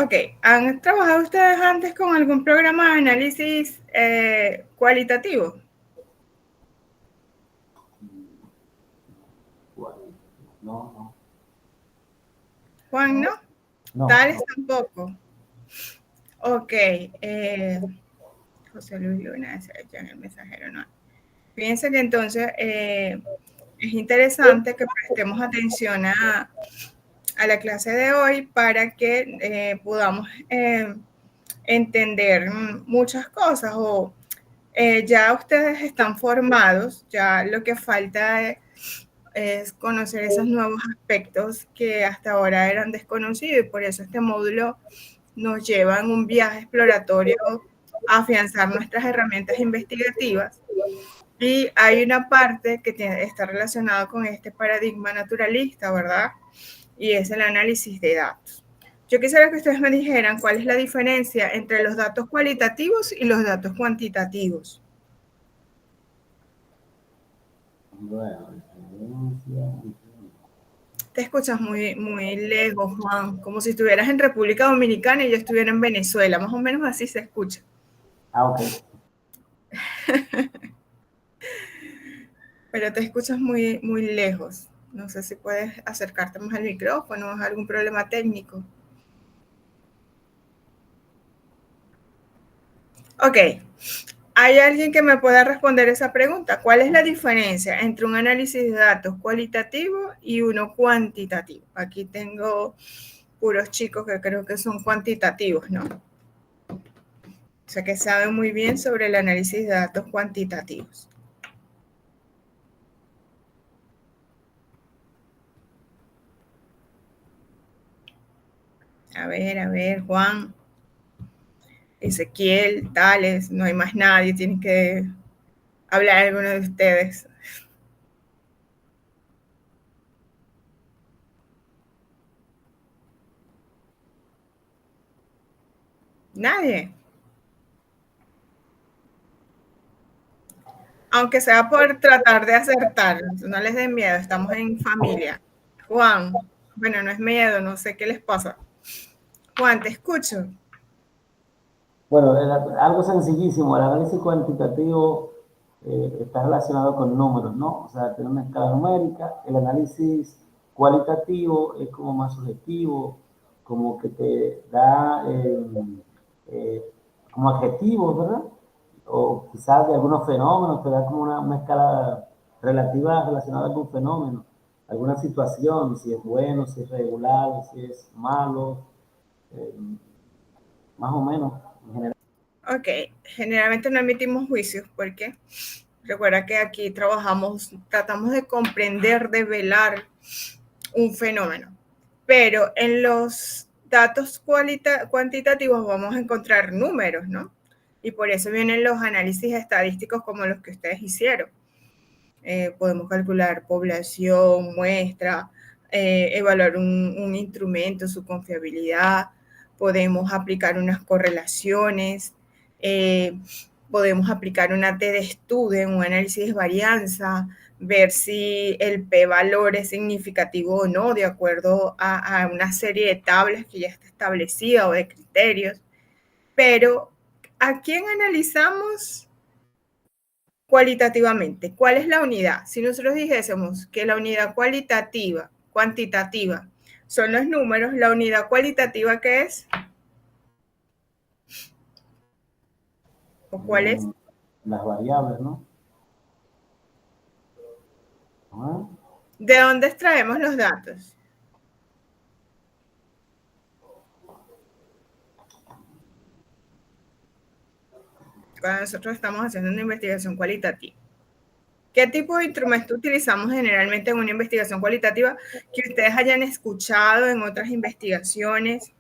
Ok, ¿han trabajado ustedes antes con algún programa de análisis cualitativo? No. Juan, ¿no? No. Tales tampoco. Ok, José Luis Luna, ya en el mensajero no. Fíjense que entonces es interesante que prestemos atención a la clase de hoy para que podamos entender muchas cosas o ya ustedes están formados, ya lo que falta es conocer esos nuevos aspectos que hasta ahora eran desconocidos y por eso este módulo nos lleva en un viaje exploratorio a afianzar nuestras herramientas investigativas. Y hay una parte que está relacionada con este paradigma naturalista, ¿verdad? Y es el análisis de datos. Yo quisiera que ustedes me dijeran cuál es la diferencia entre los datos cualitativos y los datos cuantitativos. Bueno, Te escuchas muy, muy lejos, Juan, como si estuvieras en República Dominicana y yo estuviera en Venezuela, más o menos así se escucha. ok. Pero te escuchas muy, muy lejos. No sé si puedes acercarte más al micrófono, ¿es algún problema técnico? Ok, ¿hay alguien que me pueda responder esa pregunta? ¿Cuál es la diferencia entre un análisis de datos cualitativo y uno cuantitativo? Aquí tengo puros chicos que creo que son cuantitativos, ¿no? O sea, que saben muy bien sobre el análisis de datos cuantitativos. A ver, Juan, Ezequiel, Tales, no hay más nadie, tienen que hablar alguno de ustedes. Nadie. Aunque sea por tratar de acertar, no les den miedo, estamos en familia. Juan, bueno, no es miedo, no sé qué les pasa. Juan, te escucho. Bueno, algo sencillísimo, el análisis cuantitativo está relacionado con números, ¿no? O sea, tiene una escala numérica. El análisis cualitativo es como más subjetivo, como que te da como adjetivos, ¿verdad? O quizás de algunos fenómenos, te da como una escala relativa relacionada con fenómenos, alguna situación, si es bueno, si es regular, si es malo, eh, más o menos en general. Ok, generalmente no emitimos juicios porque recuerda que aquí tratamos de comprender, de velar un fenómeno. Pero en los datos cuantitativos vamos a encontrar números, ¿no? Y por eso vienen los análisis estadísticos como los que ustedes hicieron. Podemos calcular población, muestra, evaluar un instrumento, su confiabilidad, podemos aplicar unas correlaciones, eh, podemos aplicar una T de estudio, un análisis de varianza, ver si el p-valor es significativo o no, de acuerdo a una serie de tablas que ya está establecida o de criterios. Pero, ¿a quién analizamos cualitativamente? ¿Cuál es la unidad? Si nosotros dijésemos que la unidad cualitativa, cuantitativa, son los números, la unidad cualitativa, ¿qué es? ¿O cuál es? Las variables, ¿no? ¿Ah? ¿De dónde extraemos los datos? Cuando nosotros estamos haciendo una investigación cualitativa. ¿Qué tipo de instrumento utilizamos generalmente en una investigación cualitativa que ustedes hayan escuchado en otras investigaciones?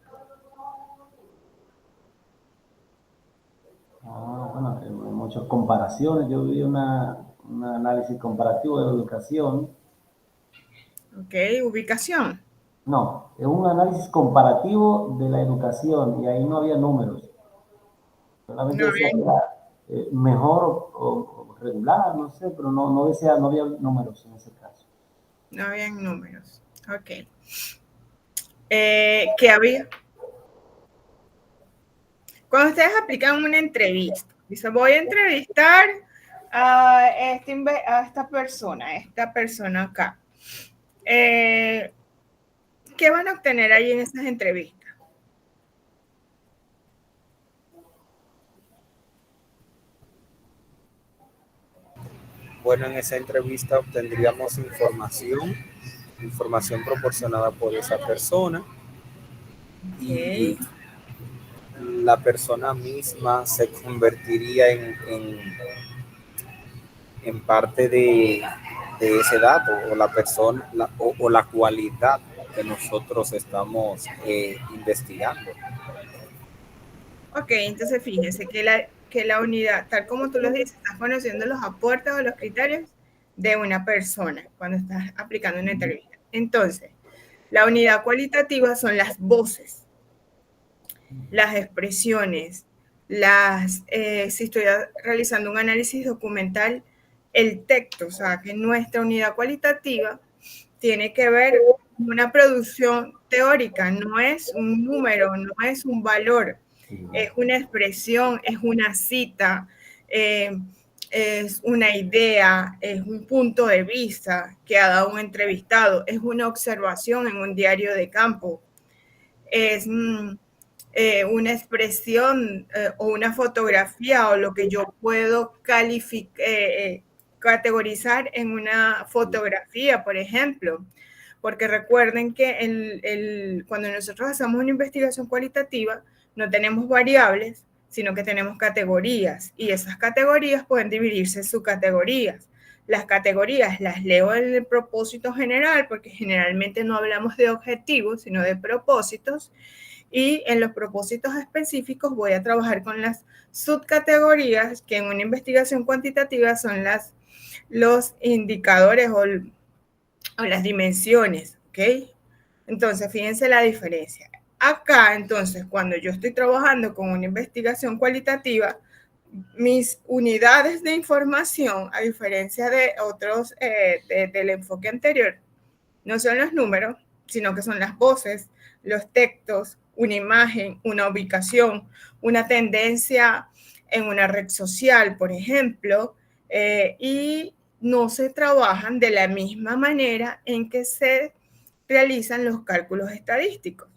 Bueno, hay muchas comparaciones. Yo vi un análisis comparativo de la educación. Ok, ubicación. No, es un análisis comparativo de la educación y ahí no había números. Solamente No decía que había, era mejor o regular, no sé, pero no decía, no había números en ese caso. no habían números. Ok. ¿Qué había? Cuando ustedes aplican una entrevista, dice, voy a entrevistar a esta persona acá. ¿Qué van a obtener ahí en esas entrevistas? Bueno, en esa entrevista obtendríamos información proporcionada por esa persona Okay. y la persona misma se convertiría en parte de ese dato o la persona o la cualidad que nosotros estamos investigando. Ok, entonces fíjense que la unidad, tal como tú lo dices, estás conociendo los aportes o los criterios de una persona cuando estás aplicando una entrevista. Entonces, la unidad cualitativa son las voces, las expresiones, si estoy realizando un análisis documental, el texto, o sea, que nuestra unidad cualitativa tiene que ver con una producción teórica, no es un número, no es un valor, es una expresión, es una cita, es una idea, es un punto de vista que ha dado un entrevistado, es una observación en un diario de campo, es una expresión o una fotografía o lo que yo puedo categorizar en una fotografía, por ejemplo. Porque recuerden que cuando nosotros hacemos una investigación cualitativa, no tenemos variables, sino que tenemos categorías. Y esas categorías pueden dividirse en subcategorías. Las categorías las leo en el propósito general, porque generalmente no hablamos de objetivos, sino de propósitos. Y en los propósitos específicos voy a trabajar con las subcategorías, que en una investigación cuantitativa son los indicadores o las dimensiones, ¿ok? Entonces, fíjense la diferencia. Acá, entonces, cuando yo estoy trabajando con una investigación cualitativa, mis unidades de información, a diferencia de otros del enfoque anterior, no son los números, sino que son las voces, los textos, una imagen, una ubicación, una tendencia en una red social, por ejemplo, y no se trabajan de la misma manera en que se realizan los cálculos estadísticos.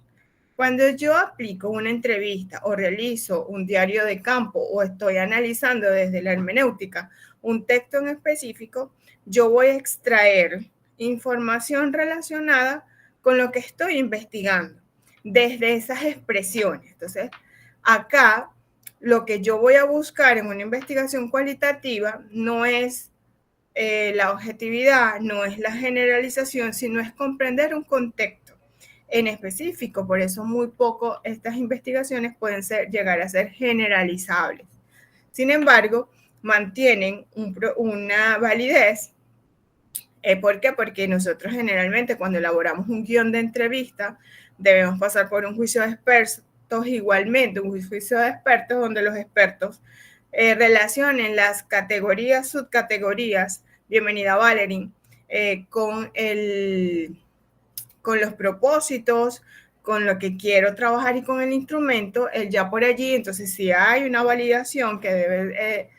Cuando yo aplico una entrevista o realizo un diario de campo o estoy analizando desde la hermenéutica un texto en específico, yo voy a extraer información relacionada con lo que estoy investigando desde esas expresiones. Entonces, acá lo que yo voy a buscar en una investigación cualitativa no es la objetividad, no es la generalización, sino es comprender un contexto en específico. Por eso muy poco estas investigaciones pueden llegar a ser generalizables. Sin embargo, mantienen una validez. ¿Por qué? Porque nosotros generalmente cuando elaboramos un guión de entrevista debemos pasar por un juicio de expertos igualmente, un juicio de expertos donde los expertos relacionen las categorías, subcategorías, bienvenida Valerie, con los propósitos, con lo que quiero trabajar y con el instrumento, ya por allí, entonces si hay una validación que debe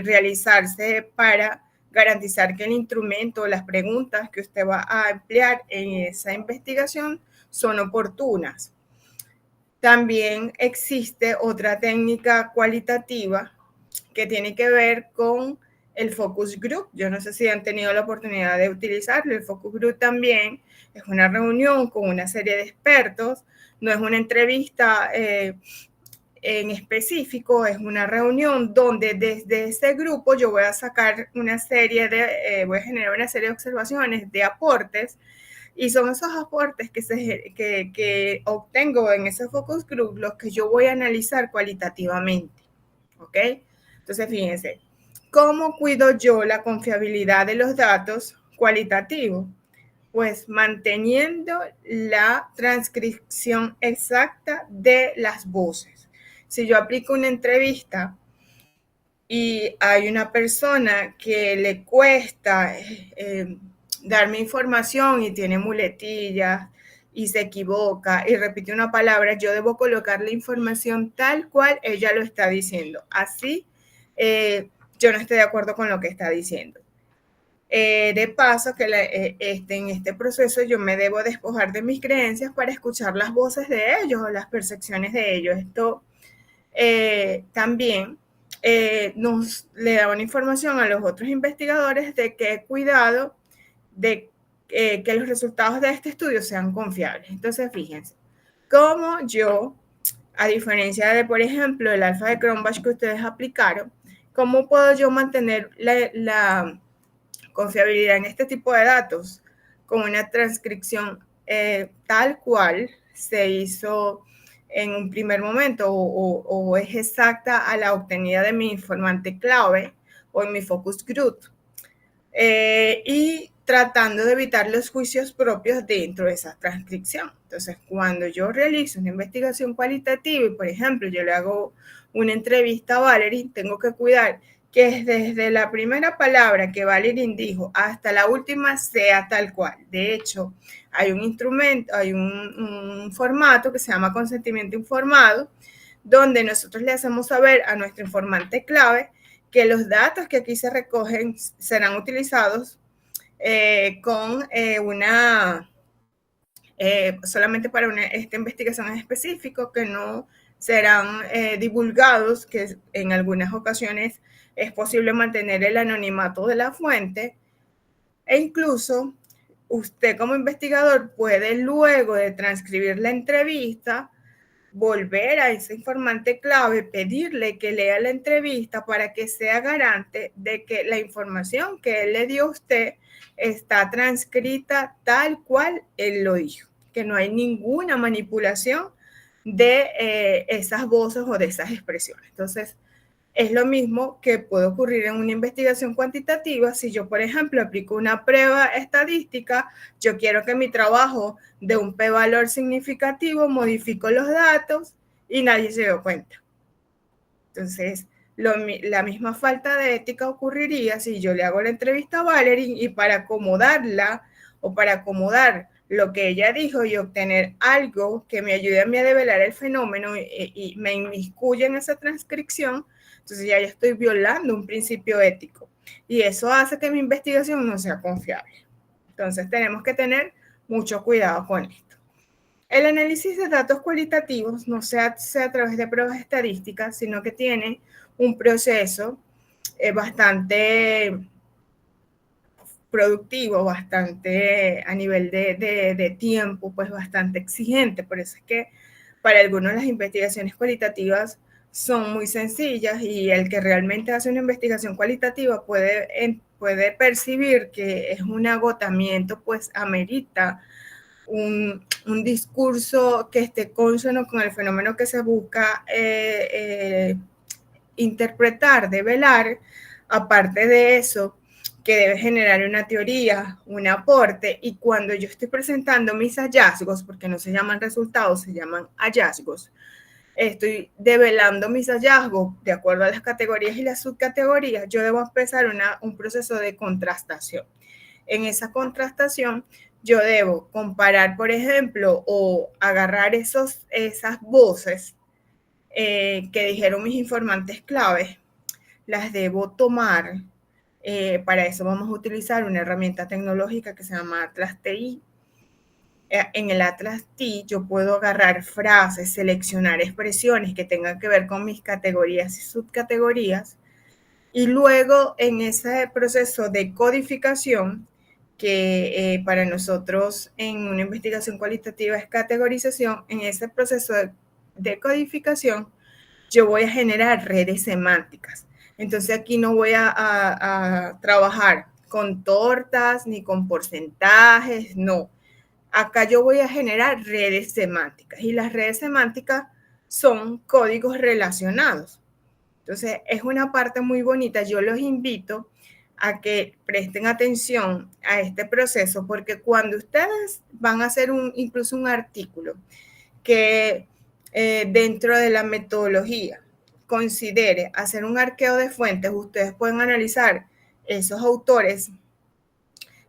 realizarse para garantizar que el instrumento, las preguntas que usted va a emplear en esa investigación son oportunas. También existe otra técnica cualitativa que tiene que ver con el focus group. Yo no sé si han tenido la oportunidad de utilizarlo. El focus group también es una reunión con una serie de expertos, no es una entrevista en específico, es una reunión donde desde ese grupo yo voy a sacar voy a generar una serie de observaciones, de aportes, y son esos aportes que obtengo en ese focus group los que yo voy a analizar cualitativamente, ¿ok? Entonces, fíjense, ¿cómo cuido yo la confiabilidad de los datos cualitativos? Pues manteniendo la transcripción exacta de las voces. Si yo aplico una entrevista y hay una persona que le cuesta darme información y tiene muletillas y se equivoca y repite una palabra, yo debo colocar la información tal cual ella lo está diciendo. Así, yo no estoy de acuerdo con lo que está diciendo. De paso, que en este proceso yo me debo despojar de mis creencias para escuchar las voces de ellos o las percepciones de ellos. Esto también nos le da una información a los otros investigadores de que cuidado de que los resultados de este estudio sean confiables. Entonces, fíjense, como yo, a diferencia de, por ejemplo, el alfa de Cronbach que ustedes aplicaron, ¿cómo puedo yo mantener la confiabilidad en este tipo de datos? Con una transcripción tal cual se hizo en un primer momento o es exacta a la obtenida de mi informante clave o en mi focus group. Y tratando de evitar los juicios propios dentro de esa transcripción. Entonces, cuando yo realizo una investigación cualitativa y, por ejemplo, yo le hago una entrevista a Valerie, tengo que cuidar que desde la primera palabra que Valerie dijo hasta la última sea tal cual. De hecho, hay un instrumento, hay un formato que se llama consentimiento informado, donde nosotros le hacemos saber a nuestro informante clave que los datos que aquí se recogen serán utilizados con solamente para esta investigación en específico, que no serán divulgados, que en algunas ocasiones es posible mantener el anonimato de la fuente, e incluso usted como investigador puede, luego de transcribir la entrevista, volver a ese informante clave, pedirle que lea la entrevista para que sea garante de que la información que él le dio a usted está transcrita tal cual él lo dijo, que no hay ninguna manipulación de esas voces o de esas expresiones. Entonces, es lo mismo que puede ocurrir en una investigación cuantitativa. Si yo, por ejemplo, aplico una prueba estadística, yo quiero que mi trabajo dé un p-valor significativo, modifico los datos y nadie se dio cuenta. Entonces, la misma falta de ética ocurriría si yo le hago la entrevista a Valerie y para acomodarla o para acomodar lo que ella dijo y obtener algo que me ayude a mí a develar el fenómeno y me inmiscuya en esa transcripción, entonces ya yo estoy violando un principio ético y eso hace que mi investigación no sea confiable. Entonces tenemos que tener mucho cuidado con esto. El análisis de datos cualitativos no se hace a través de pruebas estadísticas, sino que tiene un proceso bastante productivo, bastante a nivel de tiempo, pues bastante exigente. Por eso es que para algunos las investigaciones cualitativas son muy sencillas y el que realmente hace una investigación cualitativa puede percibir que es un agotamiento, pues amerita un discurso que esté consono con el fenómeno que se busca interpretar, develar. Aparte de eso, que debe generar una teoría, un aporte, y cuando yo estoy presentando mis hallazgos, porque no se llaman resultados, se llaman hallazgos, estoy develando mis hallazgos de acuerdo a las categorías y las subcategorías, yo debo empezar un proceso de contrastación. En esa contrastación, yo debo comparar, por ejemplo, o agarrar esas voces que dijeron mis informantes claves, las debo tomar. Para eso vamos a utilizar una herramienta tecnológica que se llama Atlas TI. En el Atlas TI yo puedo agarrar frases, seleccionar expresiones que tengan que ver con mis categorías y subcategorías, y luego en ese proceso de codificación, que para nosotros en una investigación cualitativa es categorización, en ese proceso de codificación yo voy a generar redes semánticas. Entonces aquí no voy a trabajar con tortas ni con porcentajes, no. Acá yo voy a generar redes semánticas y las redes semánticas son códigos relacionados. Entonces es una parte muy bonita. Yo los invito a que presten atención a este proceso porque cuando ustedes van a hacer incluso un artículo que dentro de la metodología considere hacer un arqueo de fuentes, ustedes pueden analizar esos autores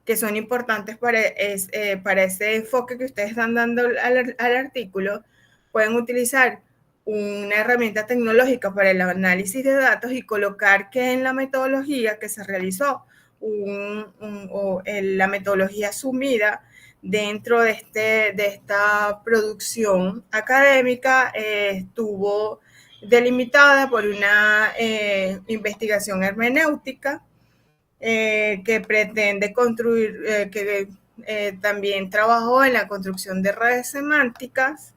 que son importantes para ese enfoque que ustedes están dando al artículo, pueden utilizar una herramienta tecnológica para el análisis de datos y colocar que en la metodología que se realizó, la metodología asumida dentro de esta producción académica estuvo delimitada por una investigación hermenéutica que pretende construir, que también trabajó en la construcción de redes semánticas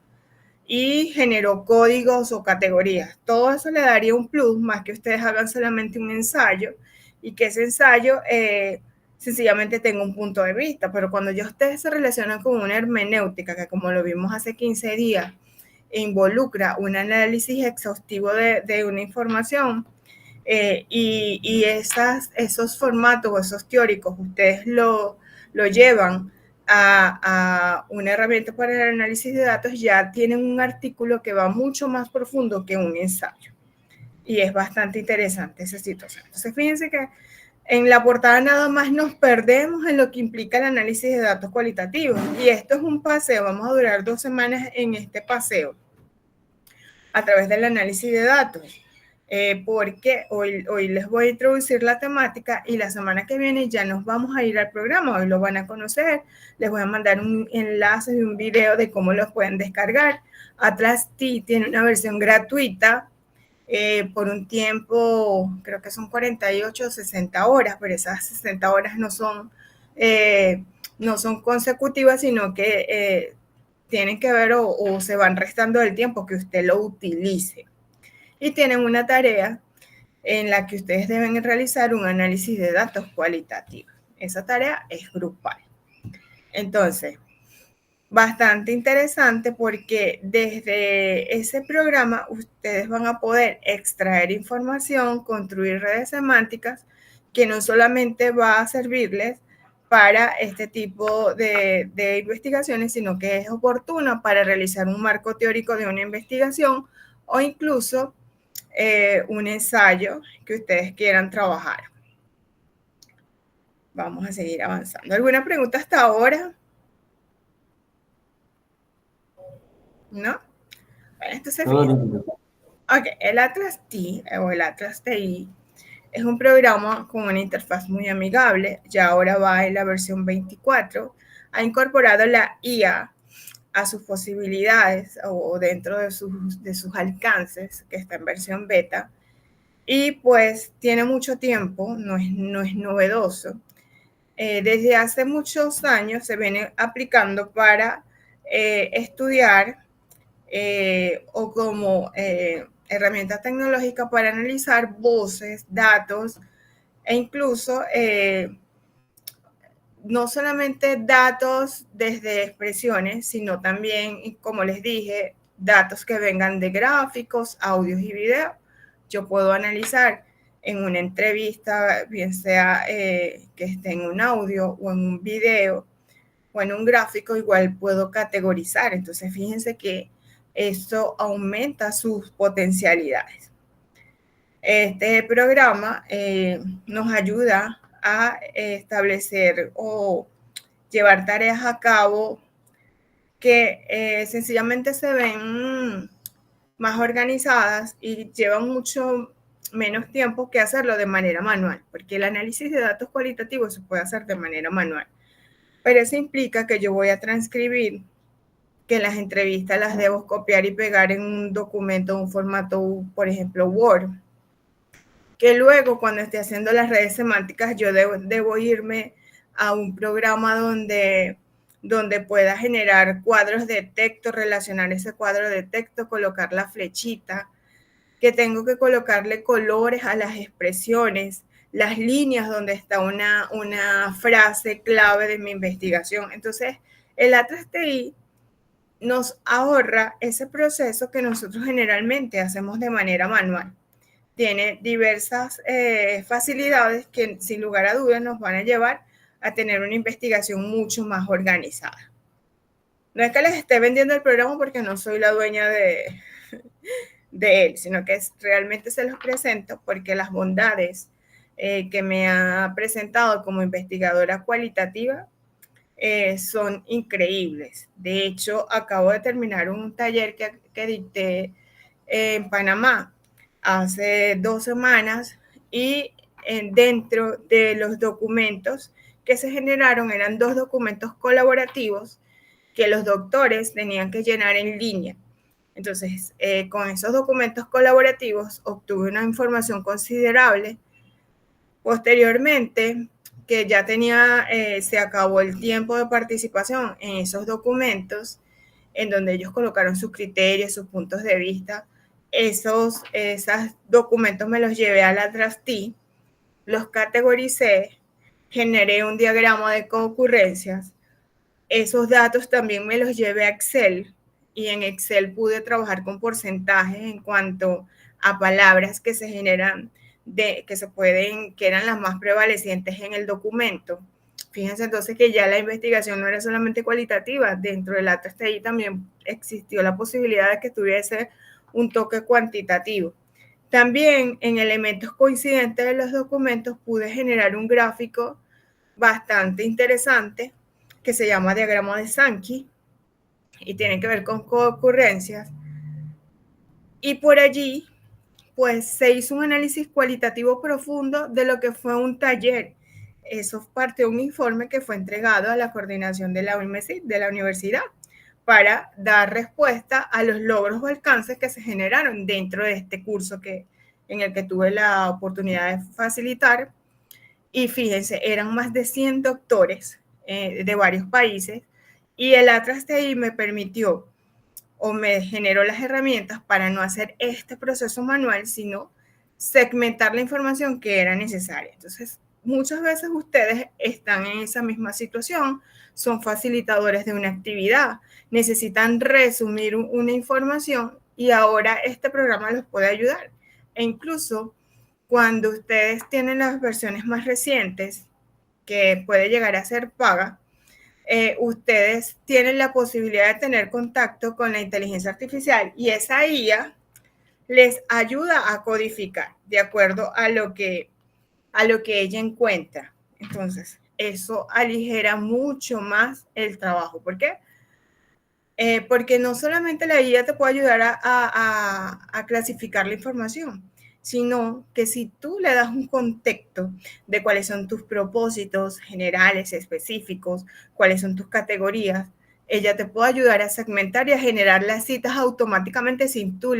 y generó códigos o categorías. Todo eso le daría un plus, más que ustedes hagan solamente un ensayo y que ese ensayo sencillamente tenga un punto de vista. Pero cuando ya ustedes se relacionan con una hermenéutica, que como lo vimos hace 15 días, involucra un análisis exhaustivo de una información, y esos formatos o esos teóricos ustedes lo llevan a una herramienta para el análisis de datos, ya tienen un artículo que va mucho más profundo que un ensayo. Y es bastante interesante esa situación. Entonces, fíjense que en la portada nada más nos perdemos en lo que implica el análisis de datos cualitativos. Y esto es un paseo, vamos a durar 2 semanas en este paseo a través del análisis de datos. Porque hoy les voy a introducir la temática y la semana que viene ya nos vamos a ir al programa, hoy lo van a conocer, les voy a mandar un enlace de un video de cómo los pueden descargar. Atlas T tiene una versión gratuita por un tiempo, creo que son 48 o 60 horas, pero esas 60 horas no son consecutivas, sino que tienen que ver o se van restando del tiempo que usted lo utilice. Y tienen una tarea en la que ustedes deben realizar un análisis de datos cualitativos. Esa tarea es grupal. Entonces, bastante interesante porque desde ese programa ustedes van a poder extraer información, construir redes semánticas que no solamente va a servirles para este tipo de investigaciones, sino que es oportuna para realizar un marco teórico de una investigación o incluso un ensayo que ustedes quieran trabajar. Vamos a seguir avanzando. ¿Alguna pregunta hasta ahora? ¿No? Bueno, entonces el Atlas T o el Atlas TI es un programa con una interfaz muy amigable. Ya ahora va en la versión 24. Ha incorporado la IA a sus posibilidades o dentro de sus alcances, que está en versión beta. Y pues tiene mucho tiempo, no es novedoso. Desde hace muchos años se viene aplicando para estudiar o como herramienta tecnológica para analizar voces, datos e incluso no solamente datos desde expresiones, sino también, como les dije, datos que vengan de gráficos, audios y videos. Yo puedo analizar en una entrevista, bien sea que esté en un audio o en un video o en un gráfico, igual puedo categorizar. Entonces, fíjense que esto aumenta sus potencialidades. Este programa nos ayuda a establecer o llevar tareas a cabo que sencillamente se ven más organizadas y llevan mucho menos tiempo que hacerlo de manera manual, porque el análisis de datos cualitativos se puede hacer de manera manual. Pero eso implica que yo voy a transcribir, que las entrevistas las debo copiar y pegar en un documento, un formato, por ejemplo, Word, que luego cuando esté haciendo las redes semánticas yo debo irme a un programa donde pueda generar cuadros de texto, relacionar ese cuadro de texto, colocar la flechita, que tengo que colocarle colores a las expresiones, las líneas donde está una frase clave de mi investigación. Entonces, el Atlas TI nos ahorra ese proceso que nosotros generalmente hacemos de manera manual. Tiene diversas facilidades que sin lugar a dudas nos van a llevar a tener una investigación mucho más organizada. No es que les esté vendiendo el programa porque no soy la dueña de él, sino que realmente se los presento porque las bondades que me ha presentado como investigadora cualitativa son increíbles. De hecho, acabo de terminar un taller que dicté en Panamá hace 2 semanas y dentro de los documentos que se generaron eran 2 documentos colaborativos que los doctores tenían que llenar en línea. Entonces, con esos documentos colaborativos obtuve una información considerable. Posteriormente, que ya tenía, se acabó el tiempo de participación en esos documentos, en donde ellos colocaron sus criterios, sus puntos de vista. Esos documentos me los llevé a la Trustee, los categoricé, generé un diagrama de concurrencias. Esos datos también me los llevé a Excel y en Excel pude trabajar con porcentajes en cuanto a palabras que se generan, que eran las más prevalecientes en el documento. Fíjense entonces que ya la investigación no era solamente cualitativa, dentro del ATSTI también existió la posibilidad de que tuviese un toque cuantitativo. También en elementos coincidentes de los documentos pude generar un gráfico bastante interesante que se llama diagrama de Sankey y tiene que ver con concurrencias. Y por allí, pues se hizo un análisis cualitativo profundo de lo que fue un taller. Eso parte de un informe que fue entregado a la coordinación de la universidad para dar respuesta a los logros o alcances que se generaron dentro de este curso en el que tuve la oportunidad de facilitar. Y fíjense, eran más de 100 doctores de varios países y el Atlas TI me permitió o me generó las herramientas para no hacer este proceso manual, sino segmentar la información que era necesaria. Entonces, muchas veces ustedes están en esa misma situación, son facilitadores de una actividad, necesitan resumir una información y ahora este programa los puede ayudar. E incluso cuando ustedes tienen las versiones más recientes, que puede llegar a ser paga, ustedes tienen la posibilidad de tener contacto con la inteligencia artificial y esa IA les ayuda a codificar de acuerdo a lo que ella encuentra. Entonces, eso aligera mucho más el trabajo. ¿Por qué? Porque no solamente la IA te puede ayudar a clasificar la información, sino que si tú le das un contexto de cuáles son tus propósitos generales, específicos, cuáles son tus categorías, ella te puede ayudar a segmentar y a generar las citas automáticamente sin tú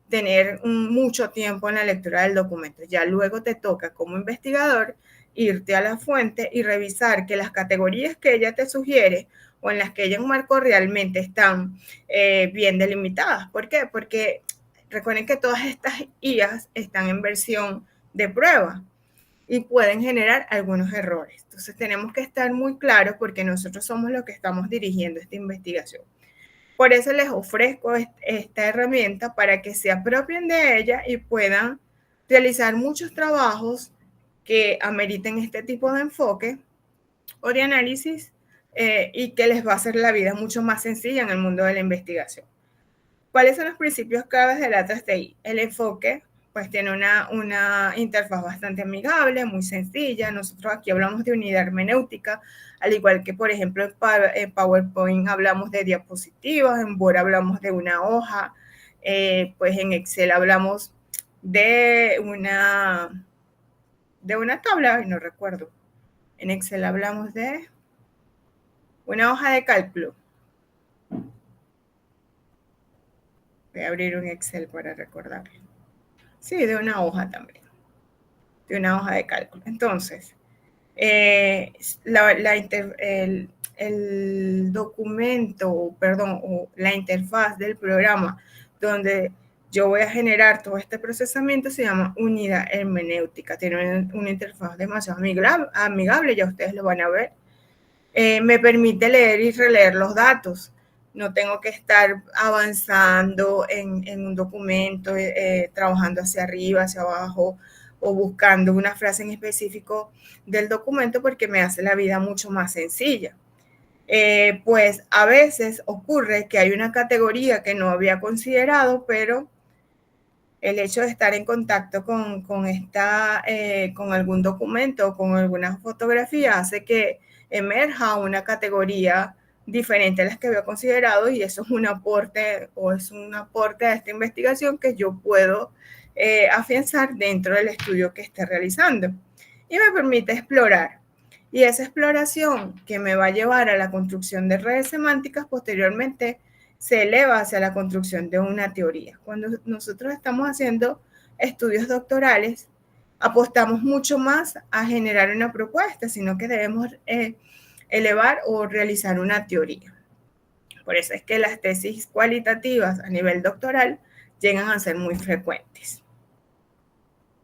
tener mucho tiempo en la lectura del documento. Ya luego te toca como investigador irte a la fuente y revisar que las categorías que ella te sugiere o en las que ella enmarcó realmente están bien delimitadas. ¿Por qué? Porque recuerden que todas estas IAs están en versión de prueba y pueden generar algunos errores. Entonces tenemos que estar muy claros porque nosotros somos los que estamos dirigiendo esta investigación. Por eso les ofrezco esta herramienta para que se apropien de ella y puedan realizar muchos trabajos que ameriten este tipo de enfoque o de análisis y que les va a hacer la vida mucho más sencilla en el mundo de la investigación. ¿Cuáles son los principios claves del Atlas TI? El enfoque, pues tiene una interfaz bastante amigable, muy sencilla. Nosotros aquí hablamos de unidad hermenéutica, al igual que, por ejemplo, en PowerPoint hablamos de diapositivas, en Word hablamos de una hoja, pues en Excel hablamos de una tabla, no recuerdo. En Excel hablamos de una hoja de cálculo. Voy a abrir un Excel para recordarlo. Sí, de una hoja también. De una hoja de cálculo. Entonces, el documento, perdón, o la interfaz del programa donde yo voy a generar todo este procesamiento se llama unidad hermenéutica. Tiene una interfaz demasiado amigable, ya ustedes lo van a ver. Me permite leer y releer los datos. No tengo que estar avanzando en un documento, trabajando hacia arriba, hacia abajo o buscando una frase en específico del documento porque me hace la vida mucho más sencilla. Pues a veces ocurre que hay una categoría que no había considerado, pero el hecho de estar en contacto con algún documento o con alguna fotografía hace que emerja una categoría diferente a las que había considerado, y eso es un aporte a esta investigación que yo puedo afianzar dentro del estudio que esté realizando, y me permite explorar. Y esa exploración que me va a llevar a la construcción de redes semánticas posteriormente se eleva hacia la construcción de una teoría. Cuando nosotros estamos haciendo estudios doctorales, apostamos mucho más a generar una propuesta, sino que debemos elevar o realizar una teoría. Por eso es que las tesis cualitativas a nivel doctoral llegan a ser muy frecuentes.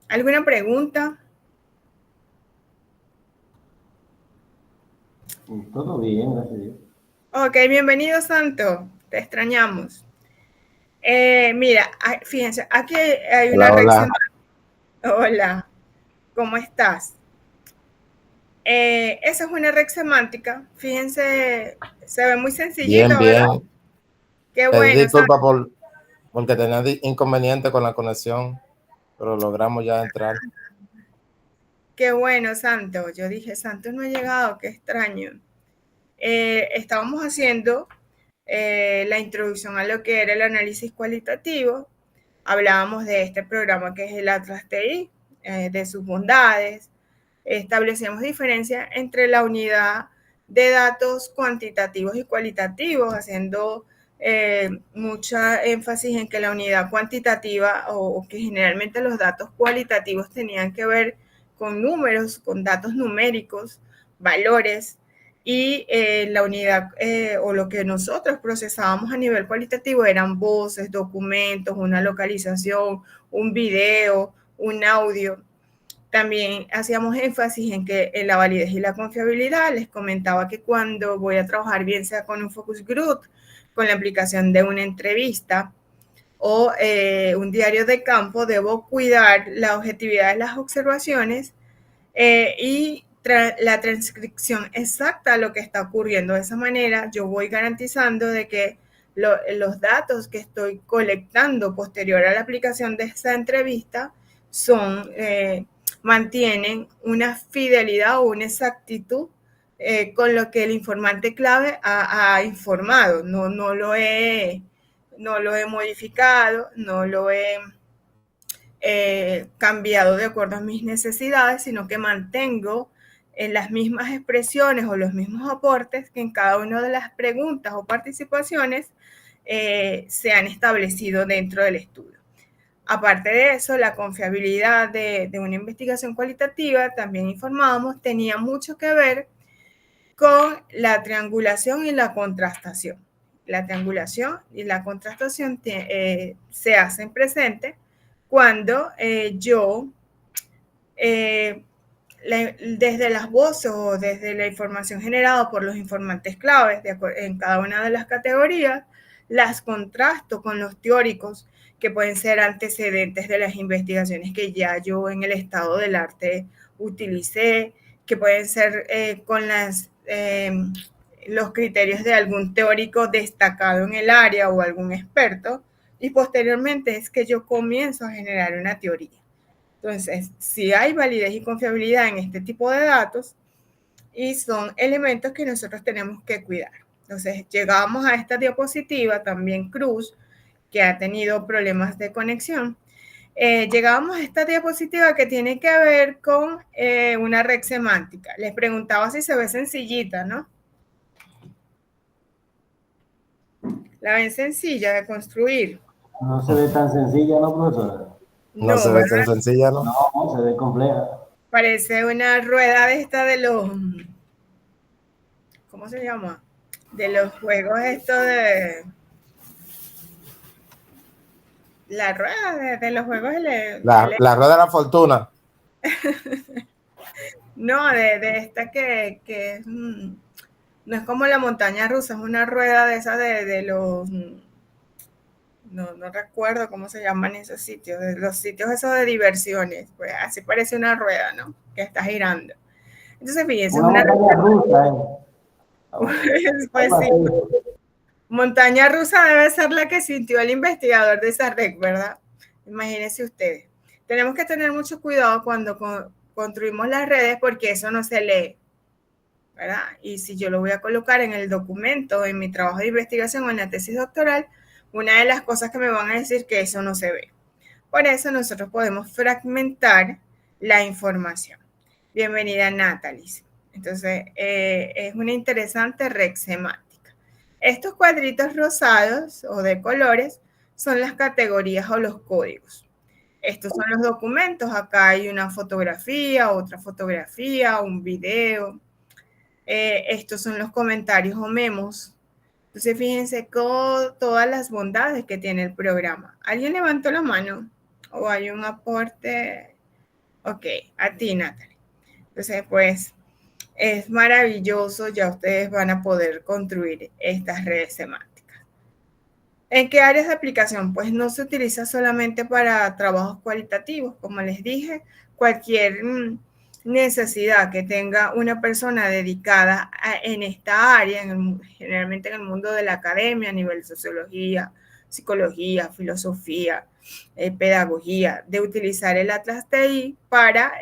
¿Alguna pregunta? Todo bien, gracias a Dios. Ok, bienvenido, Santo. Te extrañamos. Mira, fíjense, aquí hay una red semántica. Hola, ¿cómo estás? Esa es una red semántica. Fíjense, se ve muy sencillito, bien, ¿verdad? bien. Qué bueno. Disculpa porque tenía inconveniente con la conexión, pero logramos ya entrar. Qué bueno, Santo. Yo dije, Santo no ha llegado, qué extraño. Estábamos haciendo la introducción a lo que era el análisis cualitativo. Hablábamos de este programa que es el Atlas TI, de sus bondades. Establecíamos diferencia entre la unidad de datos cuantitativos y cualitativos, haciendo mucha énfasis en que la unidad cuantitativa, o que generalmente los datos cualitativos tenían que ver con números, con datos numéricos, valores, y la unidad o lo que nosotros procesábamos a nivel cualitativo eran voces, documentos, una localización, un video, un audio. También hacíamos énfasis en la validez y la confiabilidad. Les comentaba que cuando voy a trabajar, bien sea con un focus group, con la aplicación de una entrevista o un diario de campo, debo cuidar la objetividad de las observaciones y la transcripción exacta a lo que está ocurriendo. De esa manera yo voy garantizando de que los datos que estoy colectando posterior a la aplicación de esa entrevista mantienen una fidelidad o una exactitud con lo que el informante clave ha informado. No lo he modificado, no lo he cambiado de acuerdo a mis necesidades, sino que mantengo las mismas expresiones o los mismos aportes que en cada una de las preguntas o participaciones se han establecido dentro del estudio. Aparte de eso, la confiabilidad de una investigación cualitativa, también informábamos, tenía mucho que ver con la triangulación y la contrastación. La triangulación y la contrastación se hacen presentes cuando yo, desde las voces o desde la información generada por los informantes claves en cada una de las categorías, las contrasto con los teóricos que pueden ser antecedentes de las investigaciones que ya yo en el estado del arte utilicé, que pueden ser con los criterios de algún teórico destacado en el área o algún experto, y posteriormente es que yo comienzo a generar una teoría. Entonces, si hay validez y confiabilidad en este tipo de datos, y son elementos que nosotros tenemos que cuidar. Entonces, llegamos a esta diapositiva, también Cruz, que ha tenido problemas de conexión. Llegamos a esta diapositiva que tiene que ver con una red semántica. Les preguntaba si se ve sencillita, ¿no? ¿La ven sencilla de construir? No se ve tan sencilla, ¿no, profesora? No se ve tan sencilla, ¿no? No, se ve compleja. Parece una rueda de esta de los... ¿Cómo se llama? De los juegos esto de... La rueda de los juegos... La rueda de la fortuna. No, de esta que es... no es como la montaña rusa, es una rueda de esas de los... No recuerdo cómo se llaman esos sitios, de los sitios esos de diversiones. Pues así parece una rueda, ¿no? Que está girando. Entonces, fíjense, una montaña rusa. Pues sí. Montaña rusa debe ser la que sintió el investigador de esa red, ¿verdad? Imagínense ustedes. Tenemos que tener mucho cuidado cuando construimos las redes porque eso no se lee, ¿verdad? Y si yo lo voy a colocar en el documento, en mi trabajo de investigación o en la tesis doctoral, una de las cosas que me van a decir que eso no se ve. Por eso nosotros podemos fragmentar la información. Bienvenida, Natalie. Entonces, es una interesante red semántica. Estos cuadritos rosados o de colores son las categorías o los códigos. Estos son los documentos. Acá hay una fotografía, otra fotografía, un video. Estos son los comentarios o memos. Entonces, fíjense todas las bondades que tiene el programa. ¿Alguien levantó la mano? ¿O hay un aporte? Ok, a ti, Natalie. Entonces, pues, es maravilloso. Ya ustedes van a poder construir estas redes semánticas. ¿En qué áreas de aplicación? Pues no se utiliza solamente para trabajos cualitativos. Como les dije, cualquier necesidad que tenga una persona dedicada en esta área, generalmente en el mundo de la academia, a nivel de sociología, psicología, filosofía, pedagogía, de utilizar el Atlas TI para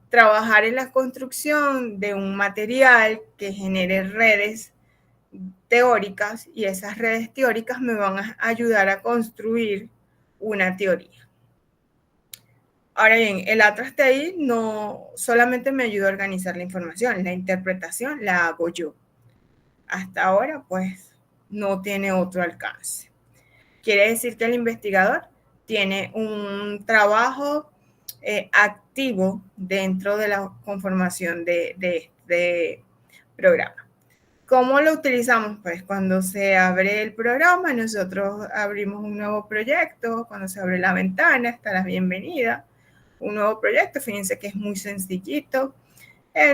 trabajar en la construcción de un material que genere redes teóricas, y esas redes teóricas me van a ayudar a construir una teoría. Ahora bien, el Atlas TI no solamente me ayuda a organizar la información, la interpretación la hago yo. Hasta ahora, pues, no tiene otro alcance. Quiere decir que el investigador tiene un trabajo activo dentro de la conformación de este programa. ¿Cómo lo utilizamos? Pues cuando se abre el programa, nosotros abrimos un nuevo proyecto. Cuando se abre la ventana, está la bienvenida. Un nuevo proyecto, fíjense que es muy sencillito.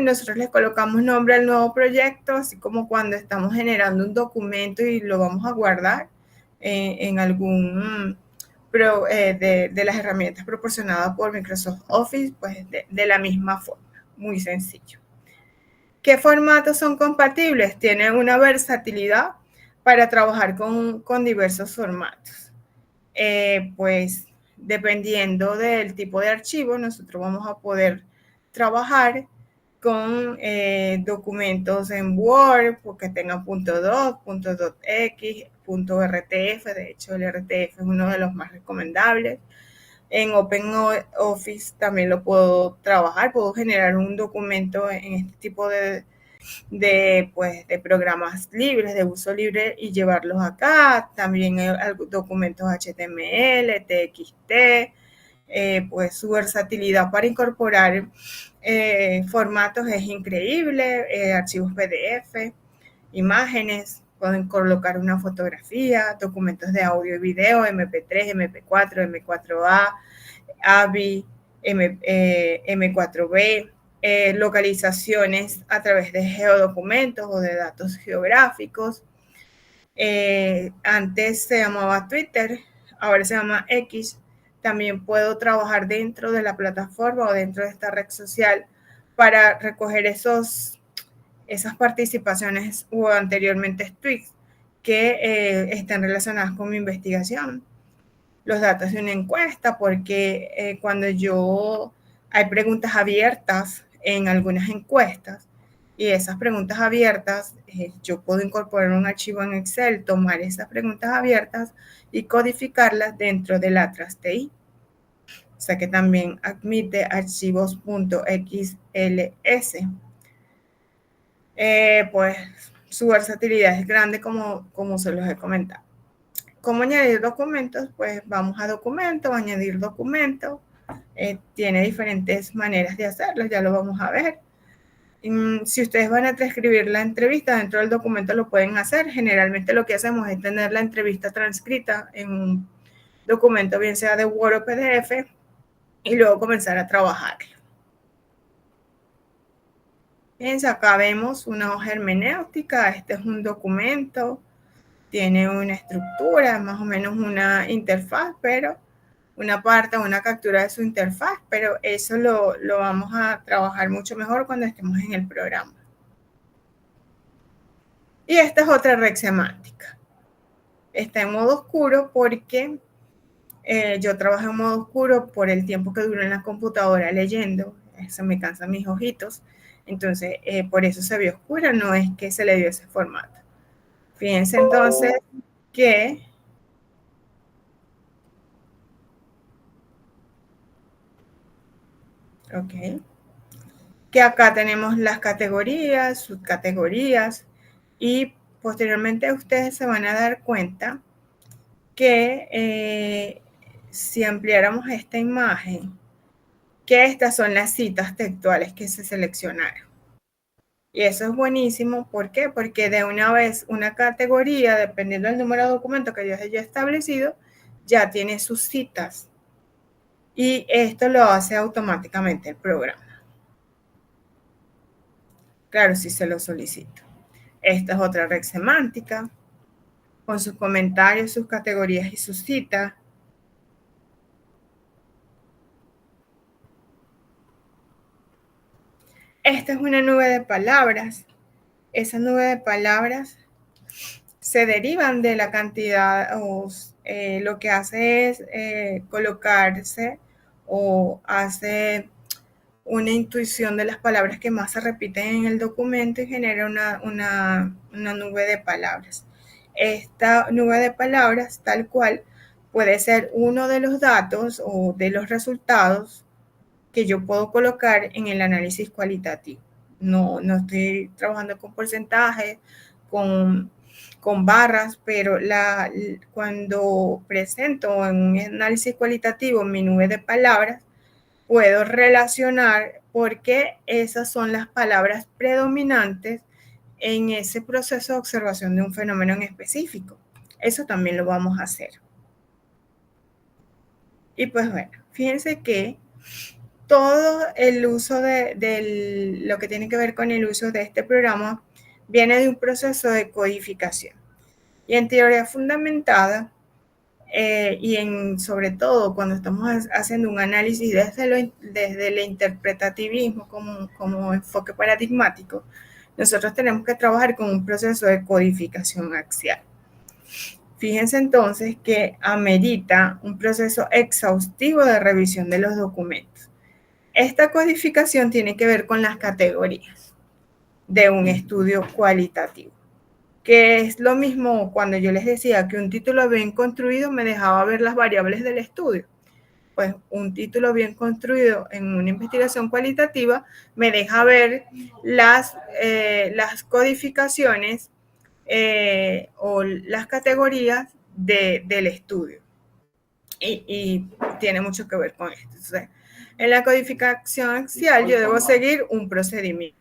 Nosotros le colocamos nombre al nuevo proyecto, así como cuando estamos generando un documento y lo vamos a guardar en algún de las herramientas proporcionadas por Microsoft Office, pues de la misma forma, muy sencillo. ¿Qué formatos son compatibles? Tienen una versatilidad para trabajar con diversos formatos. Pues dependiendo del tipo de archivo, nosotros vamos a poder trabajar con documentos en Word, porque tengan .doc, .docx, .rtf. De hecho, el RTF es uno de los más recomendables. En OpenOffice también lo puedo trabajar, puedo generar un documento en este tipo de programas libres, de uso libre, y llevarlos acá. También documentos HTML, TXT, pues su versatilidad para incorporar formatos es increíble, archivos PDF, imágenes, pueden colocar una fotografía, documentos de audio y video, MP3, MP4, M4A, AVI, M4B, localizaciones a través de geodocumentos o de datos geográficos. Antes se llamaba Twitter, ahora se llama X. También puedo trabajar dentro de la plataforma o dentro de esta red social para recoger esas participaciones o anteriormente tweets que estén relacionadas con mi investigación. Los datos de una encuesta, porque cuando hay preguntas abiertas en algunas encuestas, y esas preguntas abiertas, yo puedo incorporar un archivo en Excel, tomar esas preguntas abiertas y codificarlas dentro del Atlas TI. O sea que también admite archivos .xls. Pues su versatilidad es grande, como se los he comentado. ¿Cómo añadir documentos? Pues vamos a documentos, añadir documentos. Tiene diferentes maneras de hacerlo, ya lo vamos a ver. Si ustedes van a transcribir la entrevista dentro del documento, lo pueden hacer. Generalmente lo que hacemos es tener la entrevista transcrita en un documento, bien sea de Word o PDF, y luego comenzar a trabajar. Fíjense, acá vemos una hoja hermenéutica. Este es un documento, tiene una estructura, más o menos una interfaz, pero una parte, una captura de su interfaz, pero eso lo vamos a trabajar mucho mejor cuando estemos en el programa. Y esta es otra red semántica. Está en modo oscuro porque Yo trabajo en modo oscuro por el tiempo que duro en la computadora leyendo. Se me cansan mis ojitos. Entonces, por eso se ve oscura, no es que se le dio ese formato. Fíjense entonces que que acá tenemos las categorías, subcategorías, y posteriormente ustedes se van a dar cuenta que si ampliáramos esta imagen, que estas son las citas textuales que se seleccionaron. Y eso es buenísimo. ¿Por qué? Porque de una vez una categoría, dependiendo del número de documentos que yo haya establecido, ya tiene sus citas. Y esto lo hace automáticamente el programa. Claro, si se lo solicito. Esta es otra red semántica, con sus comentarios, sus categorías y sus citas. Esta es una nube de palabras. Esa nube de palabras se derivan de la cantidad, o lo que hace es colocarse o hace una intuición de las palabras que más se repiten en el documento y genera una nube de palabras. Esta nube de palabras, tal cual, puede ser uno de los datos o de los resultados que yo puedo colocar en el análisis cualitativo. No estoy trabajando con porcentajes, con barras, pero cuando presento en un análisis cualitativo mi nube de palabras, puedo relacionar porque esas son las palabras predominantes en ese proceso de observación de un fenómeno en específico. Eso también lo vamos a hacer. Y pues bueno, fíjense que todo el uso de lo que tiene que ver con el uso de este programa viene de un proceso de codificación. Y en teoría fundamentada, sobre todo cuando estamos haciendo un análisis desde el interpretativismo como enfoque paradigmático, nosotros tenemos que trabajar con un proceso de codificación axial. Fíjense entonces que amerita un proceso exhaustivo de revisión de los documentos. Esta codificación tiene que ver con las categorías de un estudio cualitativo, que es lo mismo cuando yo les decía que un título bien construido me dejaba ver las variables del estudio. Pues un título bien construido en una investigación cualitativa me deja ver las codificaciones o las categorías del estudio. Y tiene mucho que ver con esto. Entonces, en la codificación axial yo debo seguir un procedimiento.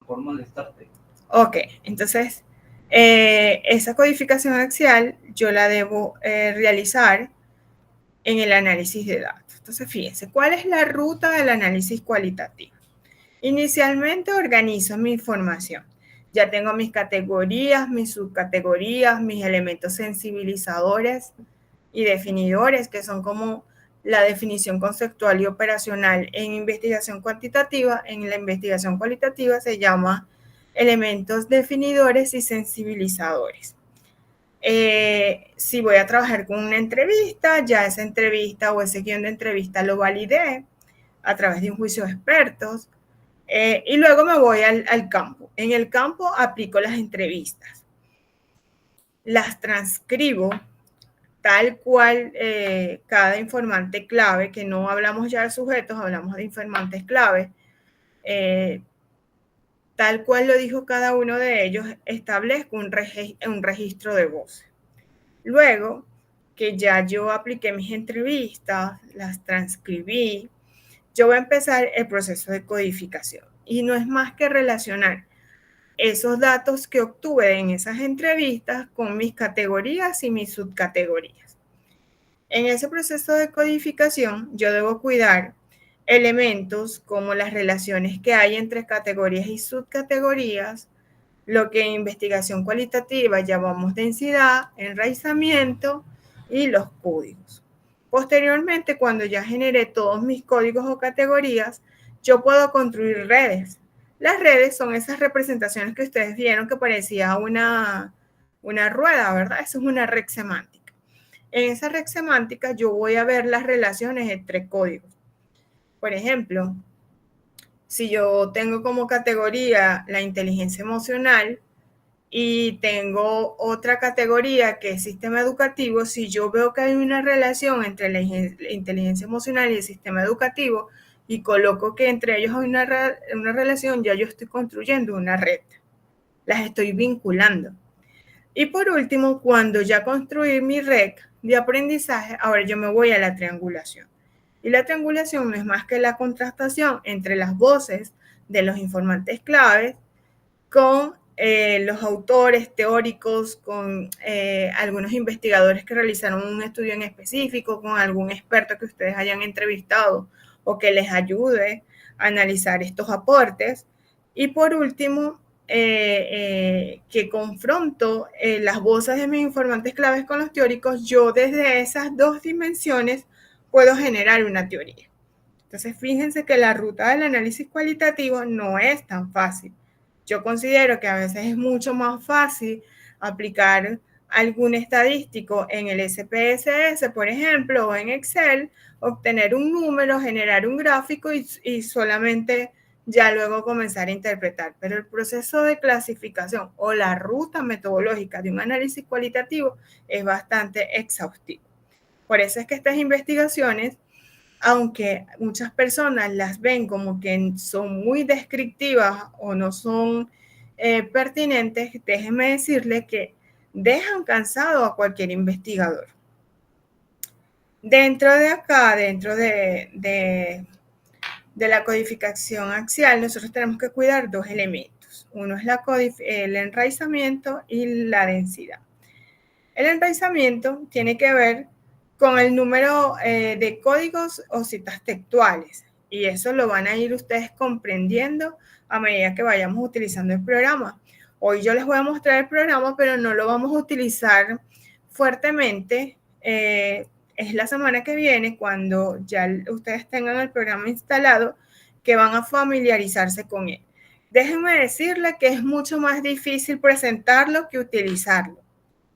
Por molestarte. Ok, entonces esa codificación axial yo la debo realizar en el análisis de datos. Entonces, fíjense, ¿cuál es la ruta del análisis cualitativo? Inicialmente organizo mi información. Ya tengo mis categorías, mis subcategorías, mis elementos sensibilizadores y definidores, que son como la definición conceptual y operacional en investigación cuantitativa. En la investigación cualitativa se llama elementos definidores y sensibilizadores. Si voy a trabajar con una entrevista, ya esa entrevista o ese guión de entrevista lo validé a través de un juicio de expertos. Y luego me voy al campo. En el campo aplico las entrevistas. Las transcribo tal cual cada informante clave, que no hablamos ya de sujetos, hablamos de informantes clave. Tal cual lo dijo cada uno de ellos, establezco un registro de voces. Luego que ya yo apliqué mis entrevistas, las transcribí, yo voy a empezar el proceso de codificación. Y no es más que relacionar esos datos que obtuve en esas entrevistas con mis categorías y mis subcategorías. En ese proceso de codificación, yo debo cuidar elementos como las relaciones que hay entre categorías y subcategorías, lo que en investigación cualitativa llamamos densidad, enraizamiento y los códigos. Posteriormente, cuando ya generé todos mis códigos o categorías, yo puedo construir redes. Las redes son esas representaciones que ustedes vieron que parecía una rueda, ¿verdad? Eso es una red semántica. En esa red semántica yo voy a ver las relaciones entre códigos. Por ejemplo, si yo tengo como categoría la inteligencia emocional y tengo otra categoría que es sistema educativo, si yo veo que hay una relación entre la inteligencia emocional y el sistema educativo y coloco que entre ellos hay una relación, ya yo estoy construyendo una red. Las estoy vinculando. Y por último, cuando ya construí mi red de aprendizaje, ahora yo me voy a la triangulación. Y la triangulación no es más que la contrastación entre las voces de los informantes claves con los autores teóricos, con algunos investigadores que realizaron un estudio en específico, con algún experto que ustedes hayan entrevistado o que les ayude a analizar estos aportes. Y por último, que confronto las voces de mis informantes claves con los teóricos, yo desde esas dos dimensiones puedo generar una teoría. Entonces, fíjense que la ruta del análisis cualitativo no es tan fácil. Yo considero que a veces es mucho más fácil aplicar algún estadístico en el SPSS, por ejemplo, o en Excel, obtener un número, generar un gráfico y solamente ya luego comenzar a interpretar. Pero el proceso de clasificación o la ruta metodológica de un análisis cualitativo es bastante exhaustivo. Por eso es que estas investigaciones, aunque muchas personas las ven como que son muy descriptivas o no son pertinentes, déjenme decirles que dejan cansado a cualquier investigador. Dentro de acá, dentro de la codificación axial, nosotros tenemos que cuidar dos elementos. Uno es el enraizamiento y la densidad. El enraizamiento tiene que ver con el número de códigos o citas textuales, y eso lo van a ir ustedes comprendiendo a medida que vayamos utilizando el programa. Hoy yo les voy a mostrar el programa, pero no lo vamos a utilizar fuertemente. Es la semana que viene, cuando ya ustedes tengan el programa instalado, que van a familiarizarse con él. Déjenme decirles que es mucho más difícil presentarlo que utilizarlo.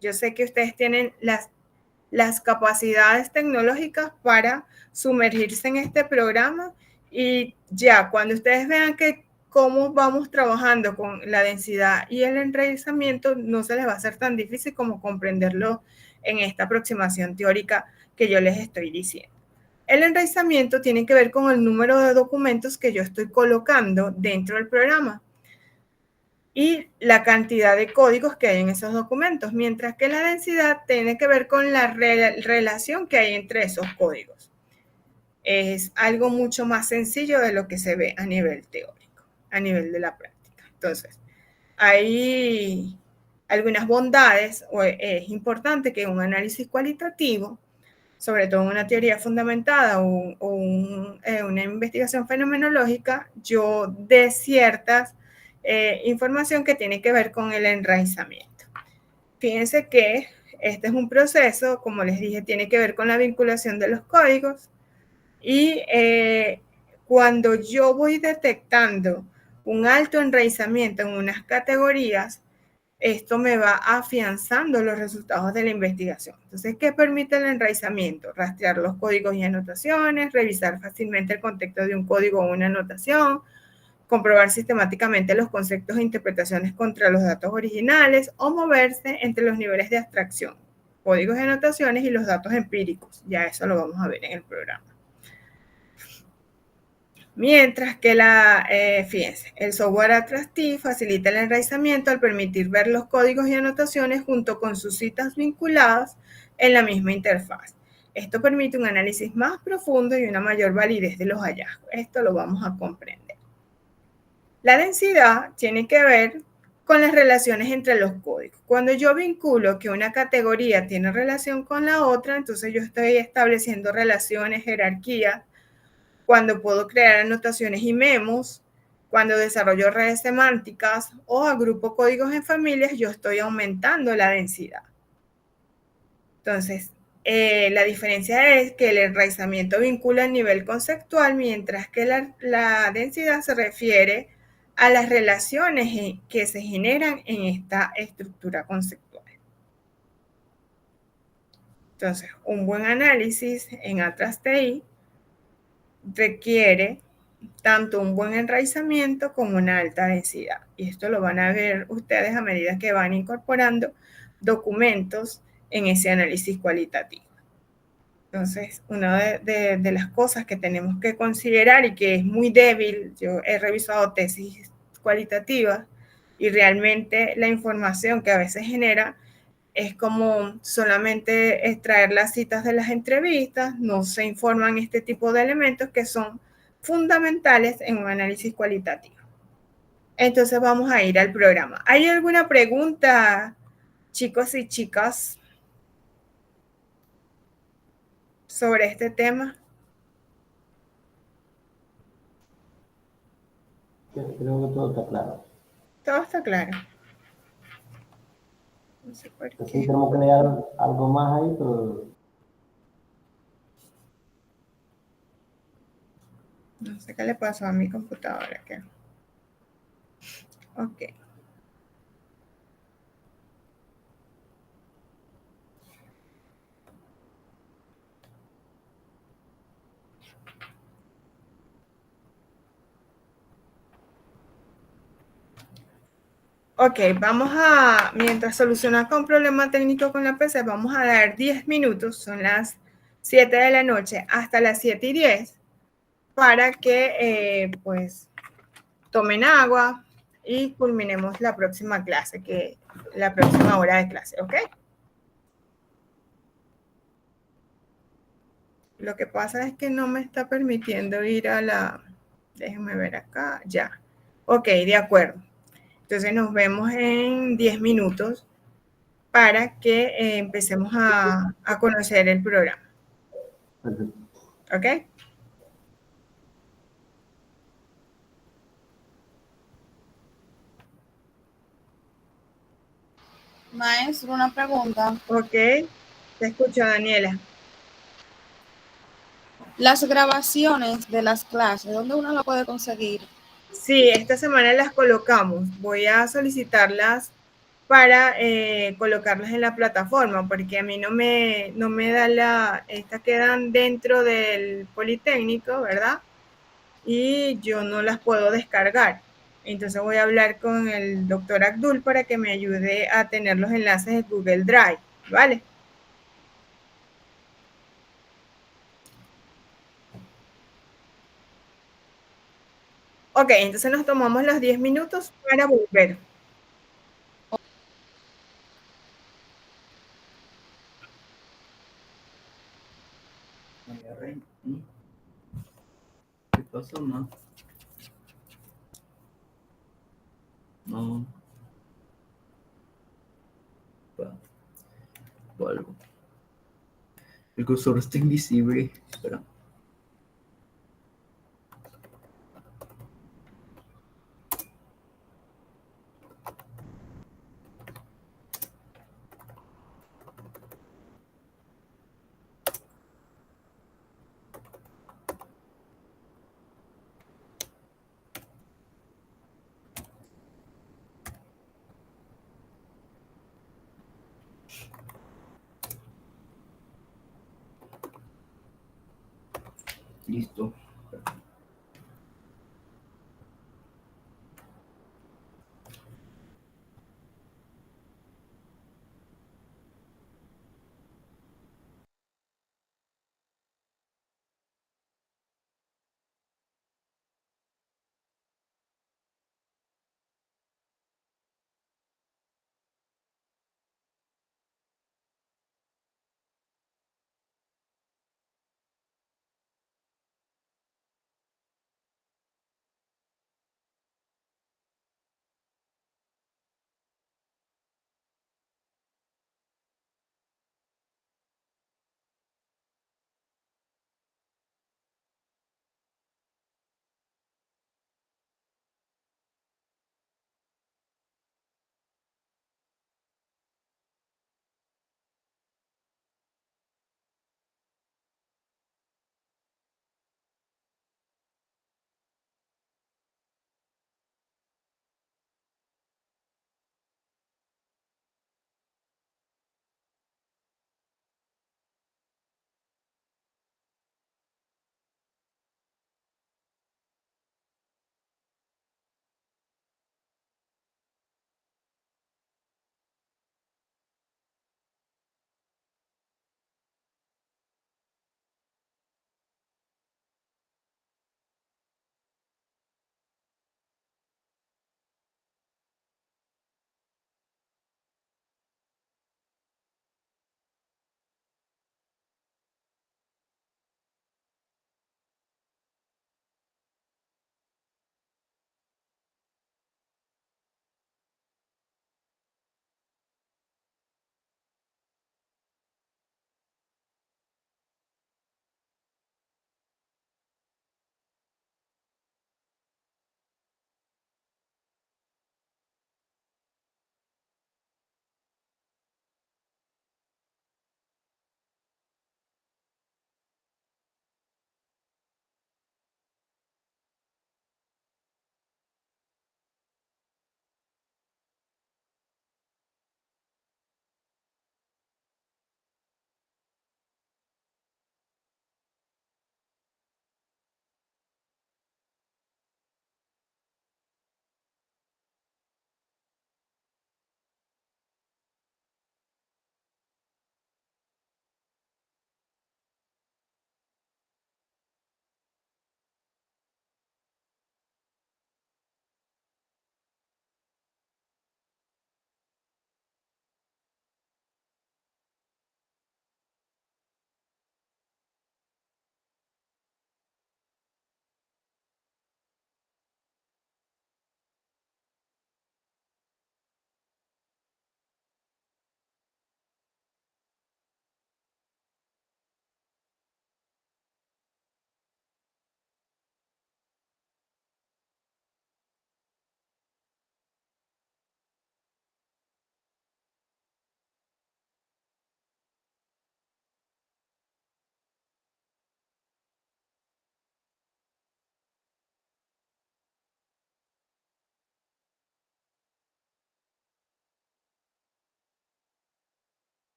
Yo sé que ustedes tienen las capacidades tecnológicas para sumergirse en este programa, y ya cuando ustedes vean que cómo vamos trabajando con la densidad y el enraizamiento, no se les va a hacer tan difícil como comprenderlo en esta aproximación teórica que yo les estoy diciendo. El enraizamiento tiene que ver con el número de documentos que yo estoy colocando dentro del programa y la cantidad de códigos que hay en esos documentos, mientras que la densidad tiene que ver con la relación que hay entre esos códigos. Es algo mucho más sencillo de lo que se ve a nivel teórico, a nivel de la práctica. Entonces, hay algunas bondades, o es importante que un análisis cualitativo, sobre todo en una teoría fundamentada o una investigación fenomenológica, yo dé ciertas información que tiene que ver con el enraizamiento. Fíjense que este es un proceso, como les dije, tiene que ver con la vinculación de los códigos, y cuando yo voy detectando un alto enraizamiento en unas categorías, esto me va afianzando los resultados de la investigación. Entonces, ¿qué permite el enraizamiento? Rastrear los códigos y anotaciones, revisar fácilmente el contexto de un código o una anotación, comprobar sistemáticamente los conceptos e interpretaciones contra los datos originales, o moverse entre los niveles de abstracción, códigos y anotaciones y los datos empíricos. Ya eso lo vamos a ver en el programa. Mientras que fíjense, el software Attractive facilita el enraizamiento al permitir ver los códigos y anotaciones junto con sus citas vinculadas en la misma interfaz. Esto permite un análisis más profundo y una mayor validez de los hallazgos. Esto lo vamos a comprender. La densidad tiene que ver con las relaciones entre los códigos. Cuando yo vinculo que una categoría tiene relación con la otra, entonces yo estoy estableciendo relaciones, jerarquías. Cuando puedo crear anotaciones y memos, cuando desarrollo redes semánticas o agrupo códigos en familias, yo estoy aumentando la densidad. Entonces, la diferencia es que el enraizamiento vincula el nivel conceptual, mientras que la densidad se refiere a las relaciones que se generan en esta estructura conceptual. Entonces, un buen análisis en Atlas TI requiere tanto un buen enraizamiento como una alta densidad. Y esto lo van a ver ustedes a medida que van incorporando documentos en ese análisis cualitativo. Entonces, una de las cosas que tenemos que considerar y que es muy débil, yo he revisado tesis cualitativas y realmente la información que a veces genera es como solamente extraer las citas de las entrevistas, no se informan este tipo de elementos que son fundamentales en un análisis cualitativo. Entonces vamos a ir al programa. ¿Hay alguna pregunta, chicos y chicas, sobre este tema? Creo que todo está claro. Todo está claro. No sé por Entonces, qué. tenemos que leer algo más ahí, pero No sé qué le pasó a mi computadora. Ok. Ok, vamos a, mientras solucionamos un problema técnico con la PC, vamos a dar 10 minutos, son las 7 de la noche, hasta las 7:10, para que pues tomen agua y culminemos la próxima clase, la próxima hora de clase, ¿ok? Lo que pasa es que no me está permitiendo ir a la, déjenme ver acá, ya. Ok, de acuerdo. Entonces nos vemos en 10 minutos para que empecemos a conocer el programa. perfecto. ¿Ok? Maestro, una pregunta. Ok. Te escucho, Daniela. Las grabaciones de las clases, ¿dónde uno la puede conseguir? Sí, esta semana las colocamos. Voy a solicitarlas para colocarlas en la plataforma, porque a mí no me da estas quedan dentro del Politécnico, ¿verdad? Y yo no las puedo descargar. Entonces voy a hablar con el doctor Abdul para que me ayude a tener los enlaces de Google Drive, ¿vale? Ok, entonces nos tomamos los 10 minutos para volver. ¿Qué pasó, no? No. Algo. El cursor está invisible. Espera. Listo.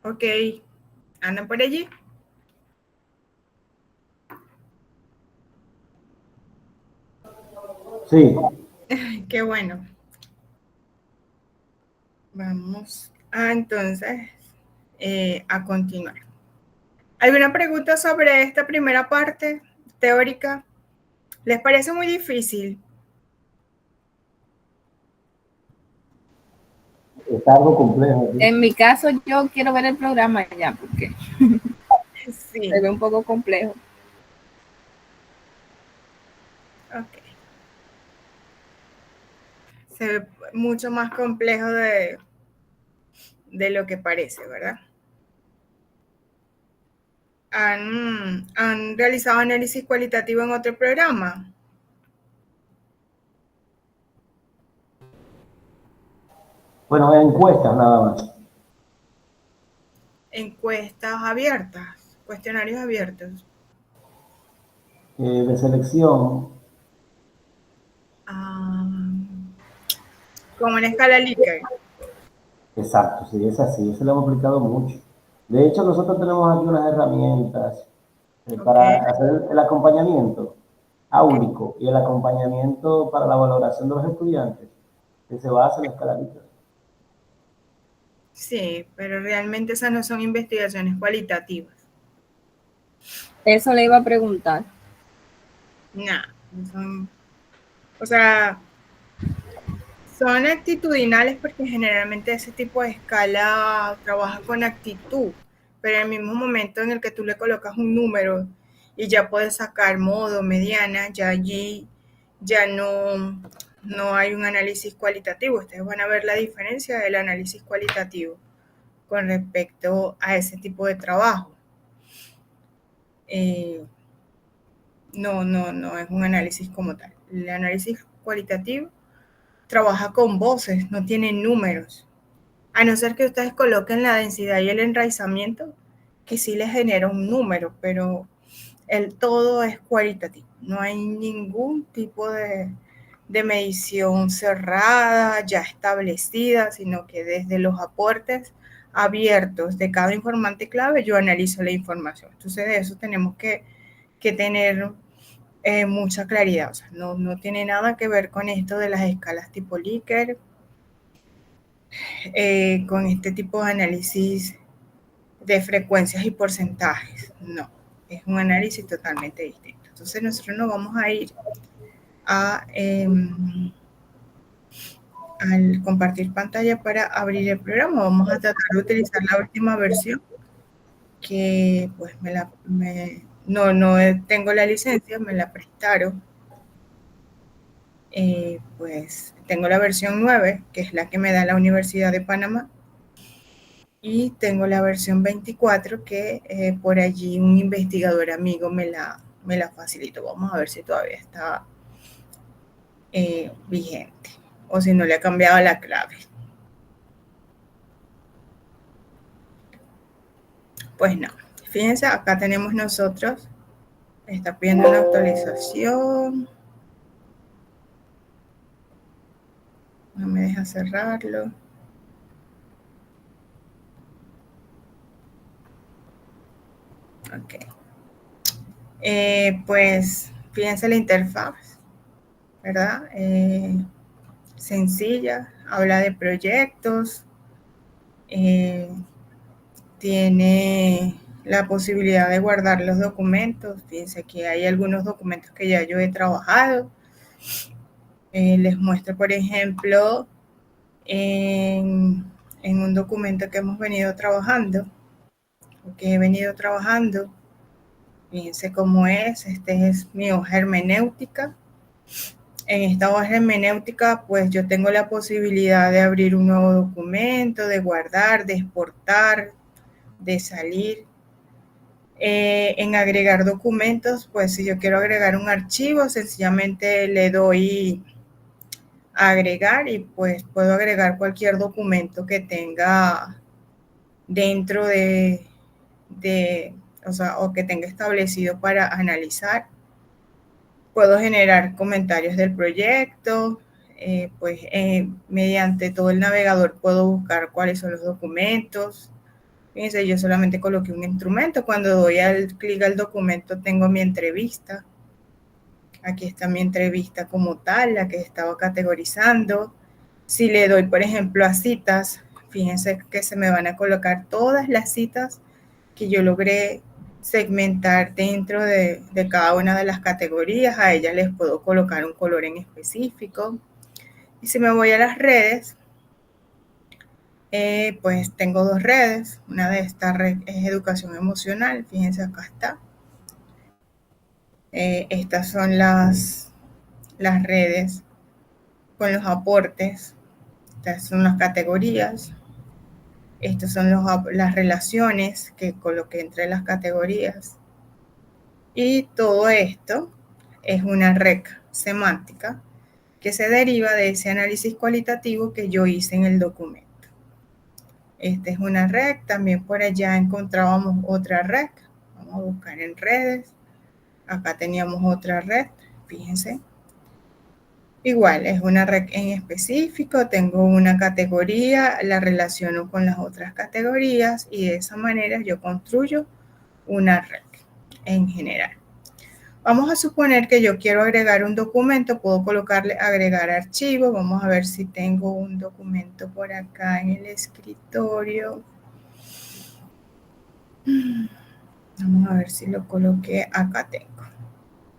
Ok, ¿andan por allí? Sí, Qué bueno. Vamos entonces a continuar. ¿Alguna pregunta sobre esta primera parte teórica? ¿Les parece muy difícil? está algo complejo aquí. En mi caso, yo quiero ver el programa ya porque Sí. se ve un poco complejo. Ok. Se ve mucho más complejo de lo que parece, ¿verdad? ¿Han realizado análisis cualitativo en otro programa? Bueno, encuestas nada más. Encuestas abiertas, cuestionarios abiertos. De selección, Como en escala Likert. exacto, sí, es así, eso lo hemos aplicado mucho. De hecho, nosotros tenemos aquí unas herramientas Ok. para hacer el acompañamiento áulico y el acompañamiento para la valoración de los estudiantes, que se basa en la escala Likert. Sí, pero realmente esas no son investigaciones cualitativas. Eso le iba a preguntar. Nada, no son, o sea, son actitudinales porque generalmente ese tipo de escala trabaja con actitud, pero en el mismo momento en el que tú le colocas un número y ya puedes sacar modo, mediana, ya allí ya no hay un análisis cualitativo. Ustedes van a ver la diferencia del análisis cualitativo con respecto a ese tipo de trabajo. No es un análisis como tal. El análisis cualitativo trabaja con voces, no tiene números. A no ser que ustedes coloquen la densidad y el enraizamiento, que sí les genera un número, pero el todo es cualitativo. No hay ningún tipo de medición cerrada, ya establecida, sino que desde los aportes abiertos de cada informante clave yo analizo la información. Entonces de eso tenemos que tener mucha claridad. O sea, no tiene nada que ver con esto de las escalas tipo Likert, con este tipo de análisis de frecuencias y porcentajes. No, es un análisis totalmente distinto. Entonces nosotros nos vamos a ir a, al compartir pantalla para abrir el programa. Vamos a tratar de utilizar la última versión que pues no tengo la licencia, me la prestaron. Pues tengo la versión 9, que es la que me da la Universidad de Panamá, y tengo la versión 24 que por allí un investigador amigo me la facilitó. Vamos a ver si todavía está vigente o si no le ha cambiado la clave. Pues no, fíjense, acá tenemos nosotros, está pidiendo una actualización, no me deja cerrarlo. Ok. Pues fíjense la interfaz, ¿verdad? Sencilla, habla de proyectos, tiene la posibilidad de guardar los documentos. Fíjense que hay algunos documentos que ya yo he trabajado. Les muestro, por ejemplo, en un documento que hemos venido trabajando, fíjense cómo es, este es mi hoja hermenéutica. En esta hoja hermenéutica, pues yo tengo la posibilidad de abrir un nuevo documento, de guardar, de exportar, de salir. En agregar documentos, pues si yo quiero agregar un archivo, sencillamente le doy a agregar y pues puedo agregar cualquier documento que tenga dentro o sea, o que tenga establecido para analizar. Puedo generar comentarios del proyecto, mediante todo el navegador puedo buscar cuáles son los documentos, Fíjense, yo solamente coloqué un instrumento. Cuando doy clic al documento tengo mi entrevista. Aquí está mi entrevista como tal, la que estaba categorizando. Si le doy, por ejemplo, a citas, fíjense que se me van a colocar todas las citas que yo logré segmentar dentro de cada una de las categorías. A ellas les puedo colocar un color en específico. Y si me voy a las redes, pues tengo dos redes. Una de estas redes es educación emocional. Fíjense, acá está. Estas son las redes con los aportes. Estas son las categorías. Estas son las relaciones que coloqué entre las categorías. Y todo esto es una rec semántica que se deriva de ese análisis cualitativo que yo hice en el documento. Esta es una rec. También por allá encontrábamos otra rec. Vamos a buscar en redes. Acá teníamos otra red. Fíjense. Igual, es una red en específico, tengo una categoría, la relaciono con las otras categorías y de esa manera yo construyo una red en general. Vamos a suponer que yo quiero agregar un documento, puedo colocarle agregar archivo. Vamos a ver si tengo un documento por acá en el escritorio. Vamos a ver si lo coloqué. Acá tengo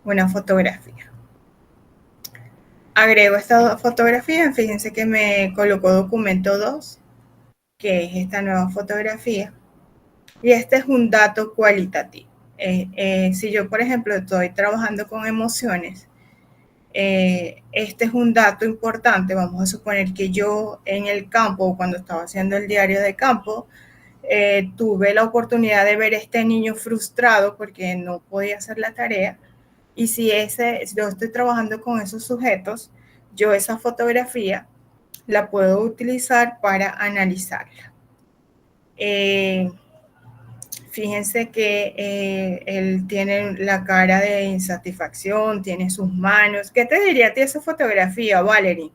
una fotografía. Agrego esta fotografía, fíjense que me colocó documento 2, que es esta nueva fotografía. Y este es un dato cualitativo. Si yo, por ejemplo, estoy trabajando con emociones, este es un dato importante. Vamos a suponer que yo en el campo, cuando estaba haciendo el diario de campo, tuve la oportunidad de ver a este niño frustrado porque no podía hacer la tarea. Y si yo estoy trabajando con esos sujetos, yo esa fotografía la puedo utilizar para analizarla. Fíjense que él tiene la cara de insatisfacción, tiene sus manos. ¿Qué te diría a ti esa fotografía, Valerie?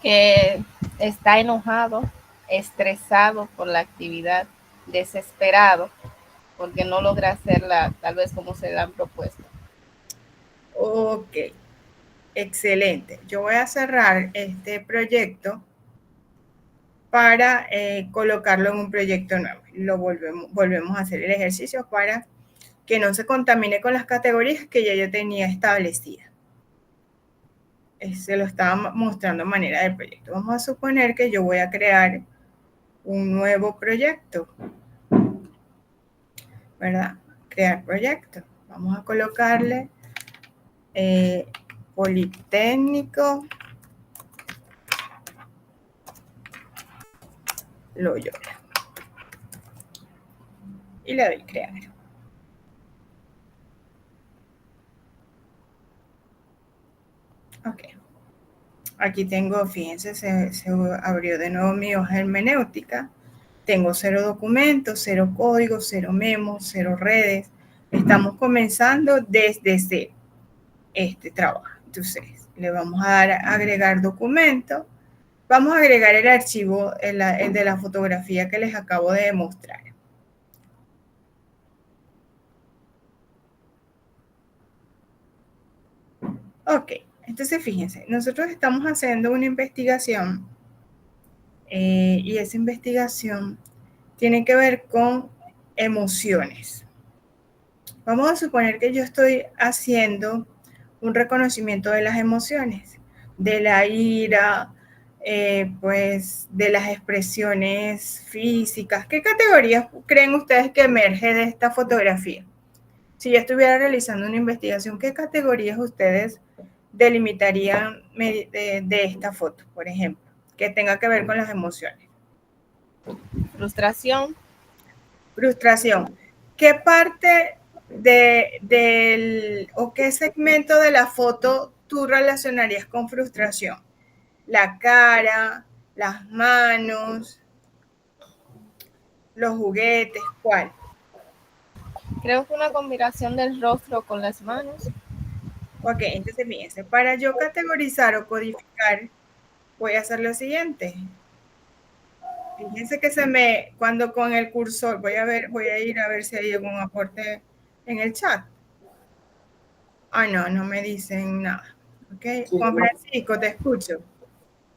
Que está enojado, estresado por la actividad, desesperado, porque no logra hacerla tal vez como se la han propuesto. Ok, excelente. Yo voy a cerrar este proyecto para colocarlo en un proyecto nuevo. Volvemos a hacer el ejercicio para que no se contamine con las categorías que ya yo tenía establecidas. Se lo estaba mostrando de manera del proyecto. Vamos a suponer que yo voy a crear un nuevo proyecto, ¿verdad? Crear proyecto. Vamos a colocarle Politécnico Loyola. Y le doy crear. Ok. Aquí tengo, fíjense, se abrió de nuevo mi hoja hermenéutica. Tengo 0 documentos, 0 códigos, 0 memos, 0 redes. Estamos comenzando desde cero este trabajo. Entonces, le vamos a dar a agregar documento. Vamos a agregar el archivo, el de la fotografía que les acabo de mostrar. Ok, entonces fíjense, nosotros estamos haciendo una investigación y esa investigación tiene que ver con emociones. Vamos a suponer que yo estoy haciendo un reconocimiento de las emociones, de la ira, pues de las expresiones físicas. ¿Qué categorías creen ustedes que emerge de esta fotografía? Si yo estuviera realizando una investigación, ¿qué categorías ustedes delimitarían de esta foto, por ejemplo, que tenga que ver con las emociones? Frustración. Frustración. ¿Qué parte o qué segmento de la foto tú relacionarías con frustración? La cara, las manos, los juguetes, ¿cuál? Creo que una combinación del rostro con las manos. Ok, entonces fíjense, para yo categorizar o codificar voy a hacer lo siguiente. Fíjense que cuando con el cursor, voy a ir a ver si hay algún aporte en el chat. No me dicen nada. ¿Ok? Sí, Juan Francisco, te escucho.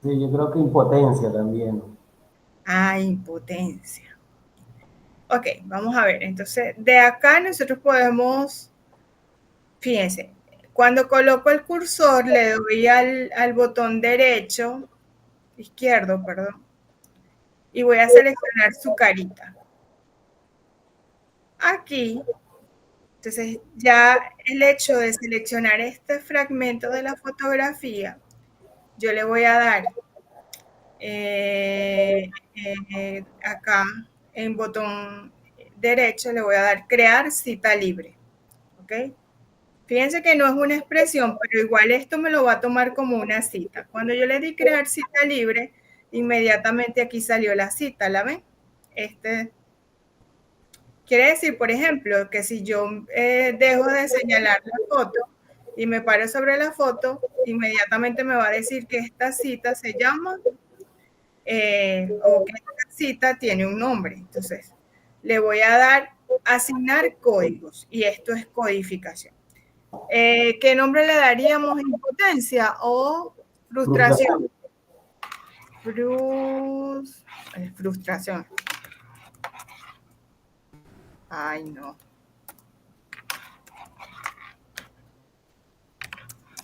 sí, yo creo que impotencia también. Impotencia. Ok, vamos a ver. Entonces, de acá nosotros podemos, fíjense, cuando coloco el cursor le doy al botón izquierdo, perdón, y voy a seleccionar su carita. Aquí, entonces ya el hecho de seleccionar este fragmento de la fotografía, yo le voy a dar acá en botón derecho, le voy a dar crear cita libre. ¿Ok? Fíjense que no es una expresión, pero igual esto me lo va a tomar como una cita. Cuando yo le di crear cita libre, inmediatamente aquí salió la cita, ¿la ven? Quiere decir, por ejemplo, que si yo dejo de señalar la foto y me paro sobre la foto, inmediatamente me va a decir que esta cita se llama o que esta cita tiene un nombre. Entonces, le voy a dar asignar códigos y esto es codificación. ¿Qué nombre le daríamos? ¿Impotencia o frustración? Frustración. Ay, no.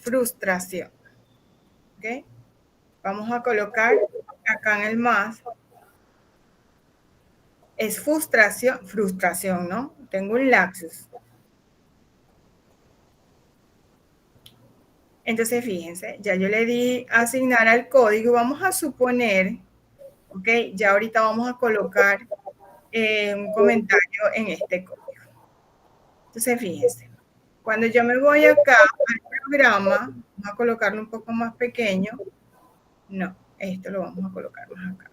Frustración. ¿Ok? Vamos a colocar acá en el más. Es frustración, ¿no? Tengo un lapsus. Entonces, fíjense, ya yo le di asignar al código. Vamos a suponer, ¿ok? Ya ahorita vamos a colocar un comentario en este código. Entonces, fíjense, cuando yo me voy acá al programa, vamos a colocarlo un poco más pequeño. No, esto lo vamos a colocar más acá.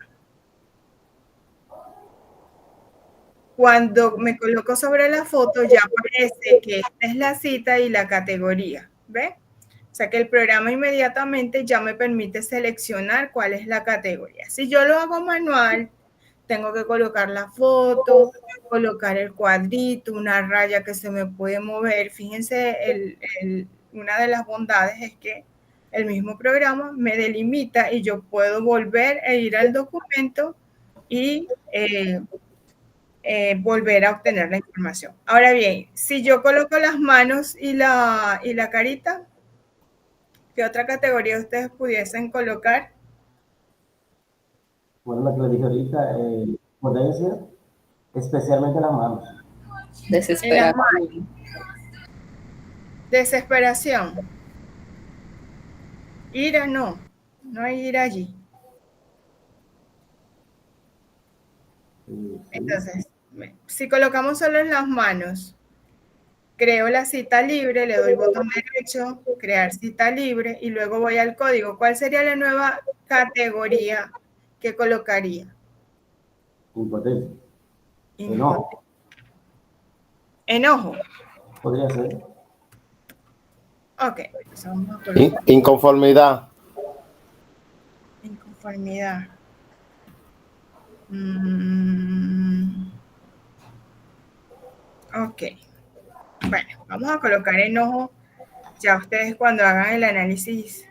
Cuando me coloco sobre la foto, ya aparece que esta es la cita y la categoría. ¿Ve? O sea que el programa inmediatamente ya me permite seleccionar cuál es la categoría. Si yo lo hago manual, tengo que colocar la foto, colocar el cuadrito, una raya que se me puede mover. Fíjense, una de las bondades es que el mismo programa me delimita y yo puedo volver a ir al documento y volver a obtener la información. Ahora bien, si yo coloco las manos y la carita, ¿qué otra categoría ustedes pudiesen colocar? Bueno, la que le dije ahorita, impotencia, especialmente las manos. Desesperación. Desesperación. Ira no hay ira allí. Entonces, si colocamos solo en las manos, creo la cita libre, le doy botón derecho, crear cita libre y luego voy al código. ¿Cuál sería la nueva categoría que colocaría? Impotencia. Enojo. Enojo. Podría ser. Ok, pues vamos a colocar. Inconformidad. Inconformidad. Ok. Bueno, vamos a colocar enojo. Ya ustedes cuando hagan el análisis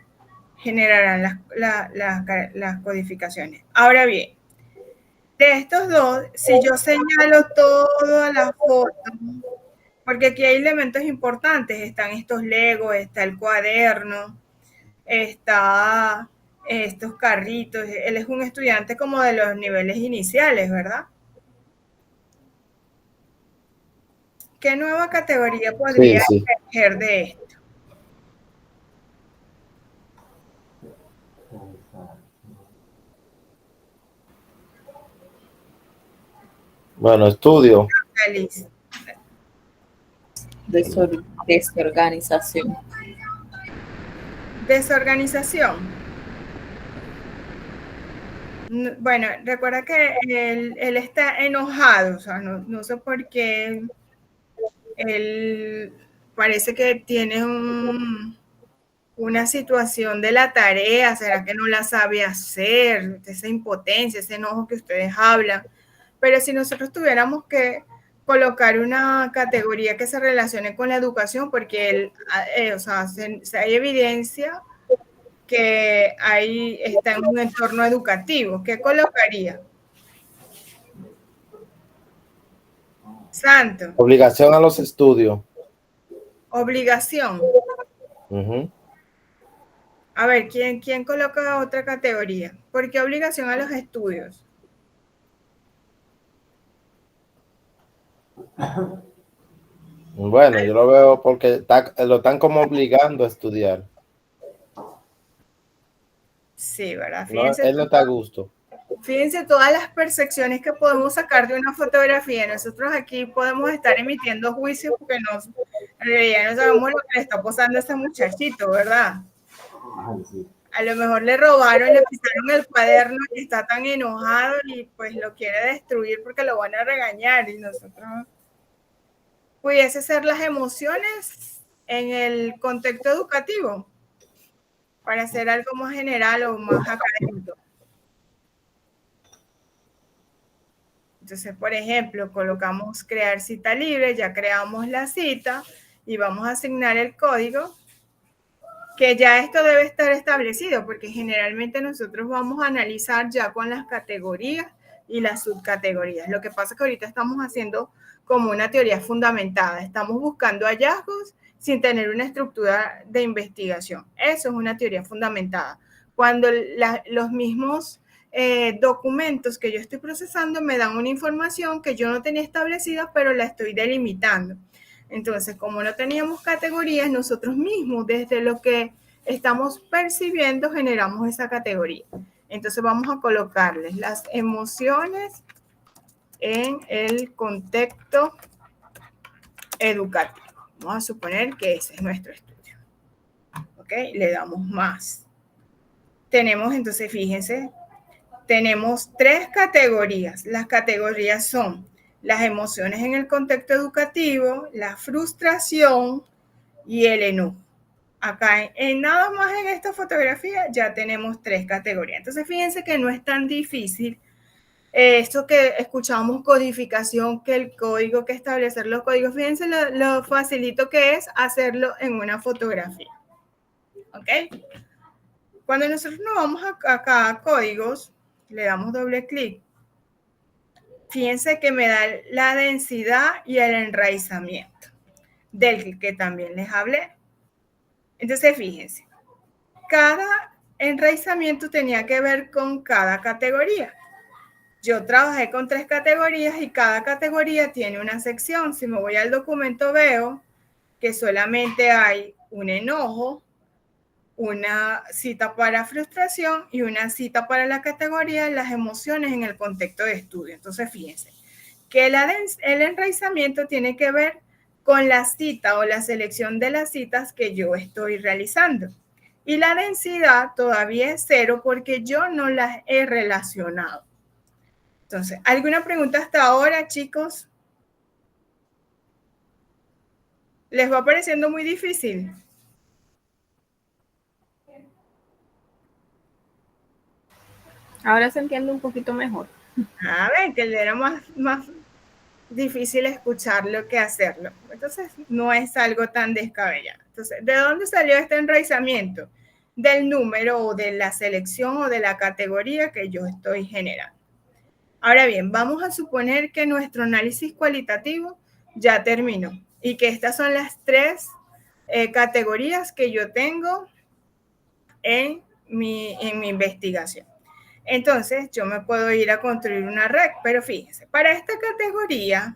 generarán las codificaciones. Ahora bien, de estos dos, si yo señalo toda la foto, porque aquí hay elementos importantes, están estos legos, está el cuaderno, está estos carritos, él es un estudiante como de los niveles iniciales, ¿verdad? ¿Qué nueva categoría podría emerger de esto? Bueno, estudio. Alice. Desorganización. Desorganización. Bueno, recuerda que él está enojado, o sea, no sé por qué él parece que tiene una situación de la tarea, ¿será que no la sabe hacer? Esa impotencia, ese enojo que ustedes hablan. Pero si nosotros tuviéramos que colocar una categoría que se relacione con la educación, porque hay evidencia que ahí está en un entorno educativo, ¿qué colocaría? Santo. Obligación a los estudios. Obligación. A ver, ¿quién coloca otra categoría? ¿Por qué obligación a los estudios? Bueno, yo lo veo porque lo están como obligando a estudiar. Sí, ¿verdad? No, él no está a gusto. Fíjense todas las percepciones que podemos sacar de una fotografía. Nosotros aquí podemos estar emitiendo juicios porque en realidad no sabemos lo que le está pasando a ese muchachito, ¿verdad? A lo mejor le robaron, le pisaron el cuaderno y está tan enojado y pues lo quiere destruir porque lo van a regañar y nosotros... Pudiese ser las emociones en el contexto educativo para hacer algo más general o más académico. Entonces, por ejemplo, colocamos crear cita libre, ya creamos la cita y vamos a asignar el código, que ya esto debe estar establecido porque generalmente nosotros vamos a analizar ya con las categorías y las subcategorías. Lo que pasa es que ahorita estamos haciendo como una teoría fundamentada, estamos buscando hallazgos sin tener una estructura de investigación. Eso es una teoría fundamentada. Cuando los mismos documentos que yo estoy procesando me dan una información que yo no tenía establecida, pero la estoy delimitando. Entonces, como no teníamos categorías, nosotros mismos, desde lo que estamos percibiendo, generamos esa categoría. Entonces, vamos a colocarles las emociones en el contexto educativo. Vamos a suponer que ese es nuestro estudio. ¿Ok? Le damos más. Tenemos, entonces, fíjense, tenemos 3 categorías. Las categorías son las emociones en el contexto educativo, la frustración y el enojo. Acá en nada más en esta fotografía ya tenemos 3 categorías. Entonces fíjense que no es tan difícil esto que escuchamos codificación, que el código, que establecer los códigos. Fíjense lo facilito que es hacerlo en una fotografía. ¿Ok? Cuando nosotros nos vamos acá a códigos, le damos doble clic. Fíjense que me da la densidad y el enraizamiento, del que también les hablé. Entonces, fíjense, cada enraizamiento tenía que ver con cada categoría. Yo trabajé con 3 categorías y cada categoría tiene una sección. Si me voy al documento, veo que solamente hay un enojo, una cita para frustración y una cita para la categoría de las emociones en el contexto de estudio. Entonces, fíjense que el enraizamiento tiene que ver con la cita o la selección de las citas que yo estoy realizando. Y la densidad todavía es 0 porque yo no las he relacionado. Entonces, ¿alguna pregunta hasta ahora, chicos? ¿Les va pareciendo muy difícil? Ahora se entiende un poquito mejor. A ver, que era más difícil escucharlo que hacerlo. Entonces, no es algo tan descabellado. Entonces, ¿de dónde salió este enraizamiento? Del número o de la selección o de la categoría que yo estoy generando. Ahora bien, vamos a suponer que nuestro análisis cualitativo ya terminó y que estas son las 3 categorías que yo tengo en mi investigación. Entonces, yo me puedo ir a construir una red, pero fíjense, para esta categoría,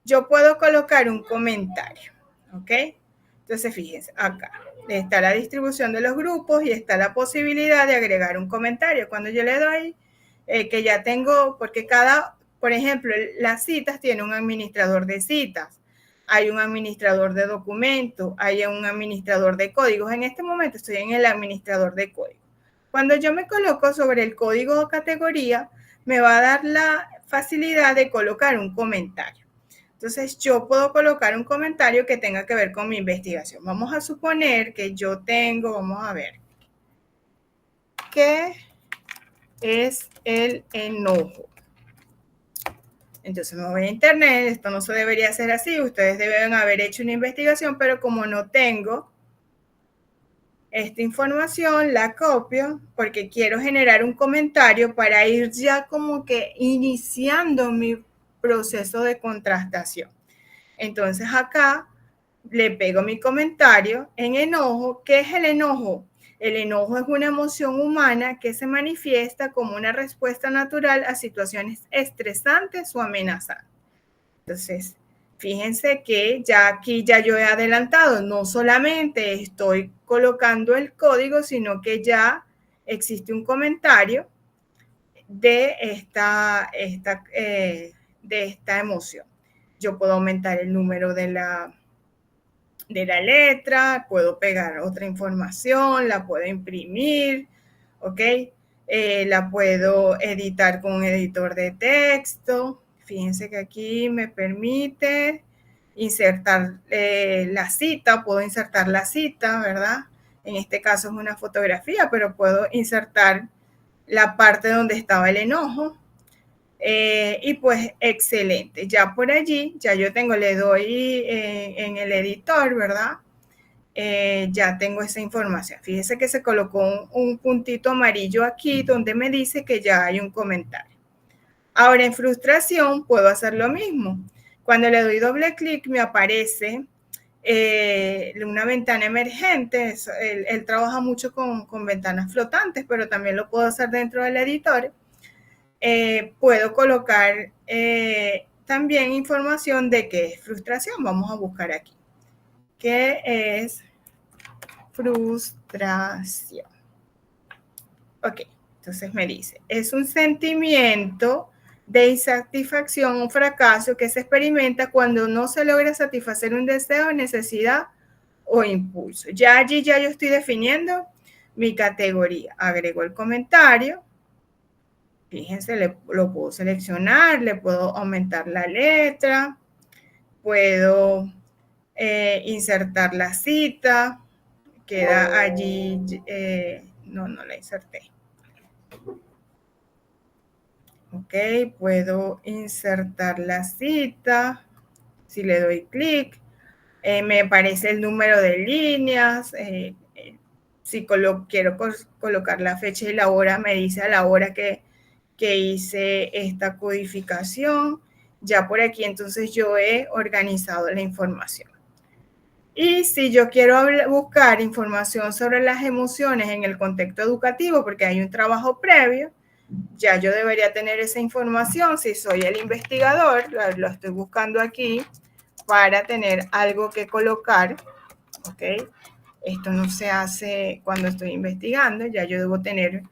yo puedo colocar un comentario, ¿ok? Entonces, fíjense, acá está la distribución de los grupos y está la posibilidad de agregar un comentario. Cuando yo le doy, que ya tengo, porque por ejemplo, las citas tiene un administrador de citas, hay un administrador de documentos, hay un administrador de códigos. En este momento estoy en el administrador de códigos. Cuando yo me coloco sobre el código o categoría, me va a dar la facilidad de colocar un comentario. Entonces, yo puedo colocar un comentario que tenga que ver con mi investigación. Vamos a suponer que yo tengo, vamos a ver, ¿qué es el enojo? Entonces me voy a internet, esto no se debería hacer así, ustedes deben haber hecho una investigación, pero como no tengo esta información, la copio porque quiero generar un comentario para ir ya como que iniciando mi proceso de contrastación. Entonces acá le pego mi comentario en enojo. ¿Qué es el enojo? El enojo es una emoción humana que se manifiesta como una respuesta natural a situaciones estresantes o amenazantes. Entonces, fíjense que ya aquí ya yo he adelantado, no solamente estoy colocando el código, sino que ya existe un comentario de esta emoción. Yo puedo aumentar el número de la letra, puedo pegar otra información, la puedo imprimir, ¿ok? La puedo editar con un editor de texto. Fíjense que aquí me permite insertar la cita, puedo insertar la cita, ¿verdad? En este caso es una fotografía, pero puedo insertar la parte donde estaba el enojo. Y pues excelente, ya por allí, ya yo tengo, le doy en el editor, ¿verdad? Ya tengo esa información. Fíjese que se colocó un puntito amarillo aquí donde me dice que ya hay un comentario. Ahora en frustración puedo hacer lo mismo. Cuando le doy doble clic me aparece una ventana emergente. Él trabaja mucho con ventanas flotantes, pero también lo puedo hacer dentro del editor. Puedo colocar también información de qué es frustración. Vamos a buscar aquí. ¿Qué es frustración? Ok, entonces me dice, es un sentimiento de insatisfacción o fracaso que se experimenta cuando no se logra satisfacer un deseo, necesidad o impulso. Ya allí ya yo estoy definiendo mi categoría. Agrego el comentario. Fíjense, lo puedo seleccionar, le puedo aumentar la letra, puedo insertar la cita, queda allí, no la inserté. Ok, puedo insertar la cita, si le doy clic, me aparece el número de líneas, si quiero colocar la fecha y la hora, me dice a la hora que hice esta codificación. Ya por aquí entonces yo he organizado la información. Y si yo quiero buscar información sobre las emociones en el contexto educativo, porque hay un trabajo previo, ya yo debería tener esa información. Si soy el investigador, lo estoy buscando aquí para tener algo que colocar, ¿ok? Esto no se hace cuando estoy investigando, ya yo debo tener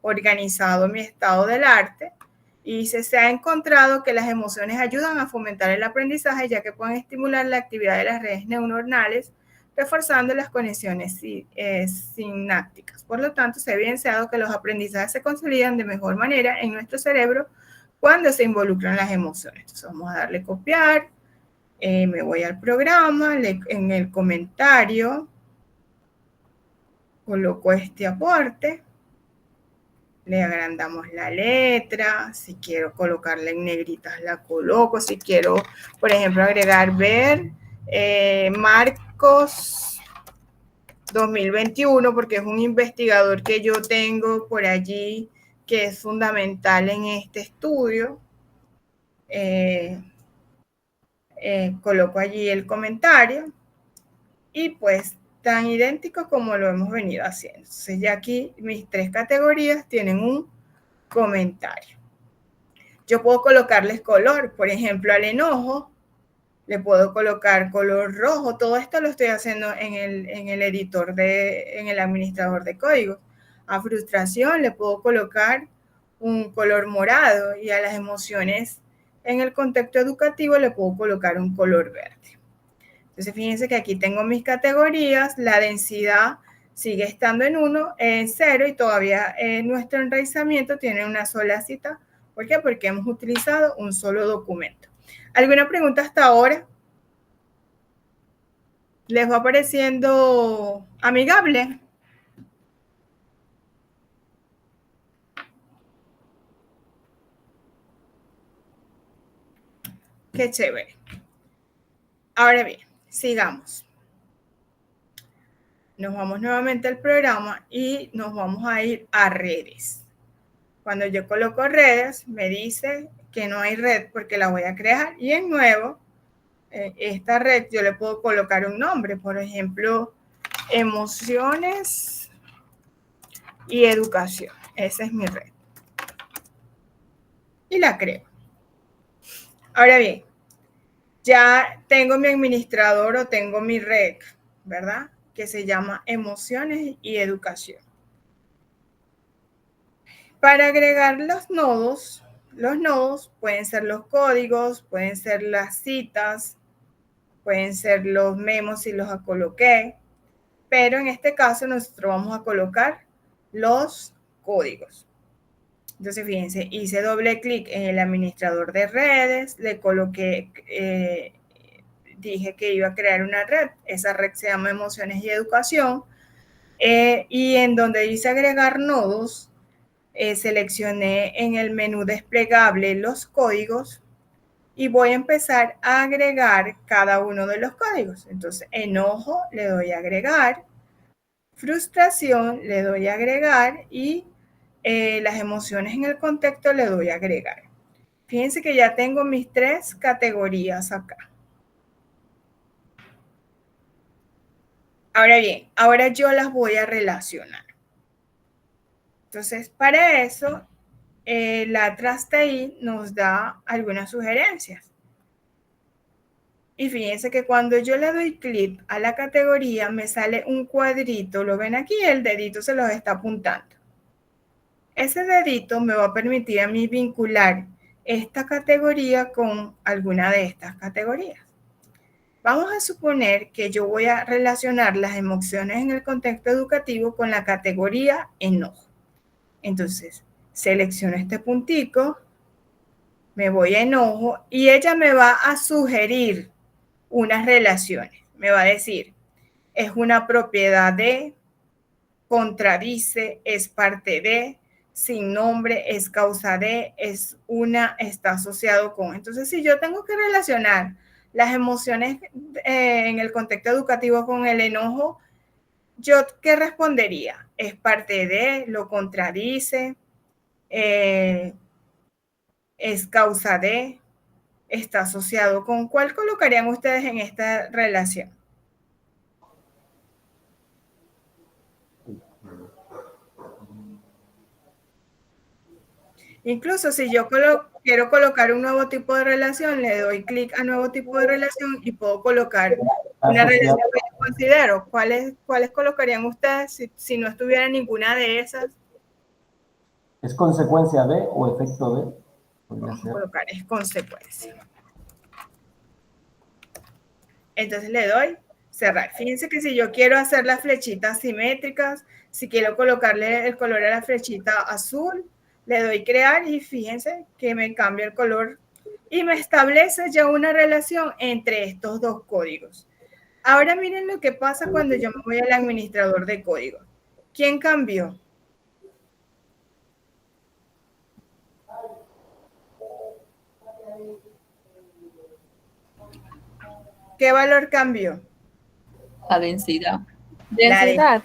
organizado mi estado del arte y se ha encontrado que las emociones ayudan a fomentar el aprendizaje ya que pueden estimular la actividad de las redes neuronales, reforzando las conexiones sinápticas. Por lo tanto, se ha evidenciado que los aprendizajes se consolidan de mejor manera en nuestro cerebro cuando se involucran las emociones. Entonces, vamos a darle copiar, me voy al programa, en el comentario coloco este aporte, le agrandamos la letra, si quiero colocarla en negritas la coloco, si quiero, por ejemplo, agregar ver Marcos 2021, porque es un investigador que yo tengo por allí que es fundamental en este estudio. Coloco allí el comentario y pues tan idéntico como lo hemos venido haciendo. Entonces ya aquí mis tres categorías tienen un comentario. Yo puedo colocarles color, por ejemplo, al enojo le puedo colocar color rojo. Todo esto lo estoy haciendo en el editor, en el administrador de código. A frustración le puedo colocar un color morado y a las emociones en el contexto educativo le puedo colocar un color verde. Entonces, fíjense que aquí tengo mis categorías, la densidad sigue estando en 1, en 0 y todavía nuestro enraizamiento tiene una sola cita. ¿Por qué? Porque hemos utilizado un solo documento. ¿Alguna pregunta hasta ahora? ¿Les va pareciendo amigable? Qué chévere. Ahora bien, sigamos. Nos vamos nuevamente al programa y nos vamos a ir a redes. Cuando yo coloco redes, me dice que no hay red porque la voy a crear y en nuevo, esta red yo le puedo colocar un nombre, por ejemplo, emociones y educación. Esa es mi red. Y la creo. Ahora bien, ya tengo mi administrador o tengo mi red, ¿verdad? Que se llama emociones y educación. Para agregar los nodos pueden ser los códigos, pueden ser las citas, pueden ser los memos si los coloqué, pero en este caso nosotros vamos a colocar los códigos. Entonces, fíjense, hice doble clic en el administrador de redes, le coloqué, dije que iba a crear una red, esa red se llama emociones y educación, y en donde dice agregar nodos, seleccioné en el menú desplegable los códigos y voy a empezar a agregar cada uno de los códigos. Entonces, enojo le doy a agregar, frustración le doy a agregar y las emociones en el contexto le doy a agregar. Fíjense que ya tengo mis 3 categorías acá. Ahora bien, ahora yo las voy a relacionar. Entonces, para eso, la TrustAI nos da algunas sugerencias. Y fíjense que cuando yo le doy clic a la categoría, me sale un cuadrito. ¿Lo ven aquí? El dedito se los está apuntando. Ese dedito me va a permitir a mí vincular esta categoría con alguna de estas categorías. Vamos a suponer que yo voy a relacionar las emociones en el contexto educativo con la categoría enojo. Entonces, selecciono este puntico, me voy a enojo y ella me va a sugerir unas relaciones. Me va a decir, es una propiedad de, contradice, es parte de, sin nombre, es causa de, es una, está asociado con. Entonces, si yo tengo que relacionar las emociones en el contexto educativo con el enojo, ¿yo qué respondería? Es parte de, lo contradice, es causa de, está asociado con. ¿Cuál colocarían ustedes en esta relación? Incluso si yo quiero colocar un nuevo tipo de relación, le doy clic a nuevo tipo de relación y puedo colocar una relación que yo considero. ¿Cuáles colocarían ustedes si no estuviera ninguna de esas? ¿Es consecuencia de o efecto de? Vamos a colocar es consecuencia. Entonces le doy cerrar. Fíjense que si yo quiero hacer las flechitas simétricas, si quiero colocarle el color a la flechita azul, le doy crear y fíjense que me cambia el color y me establece ya una relación entre estos dos códigos. Ahora miren lo que pasa cuando yo me voy al administrador de códigos. ¿Quién cambió? ¿Qué valor cambió? La densidad. Densidad.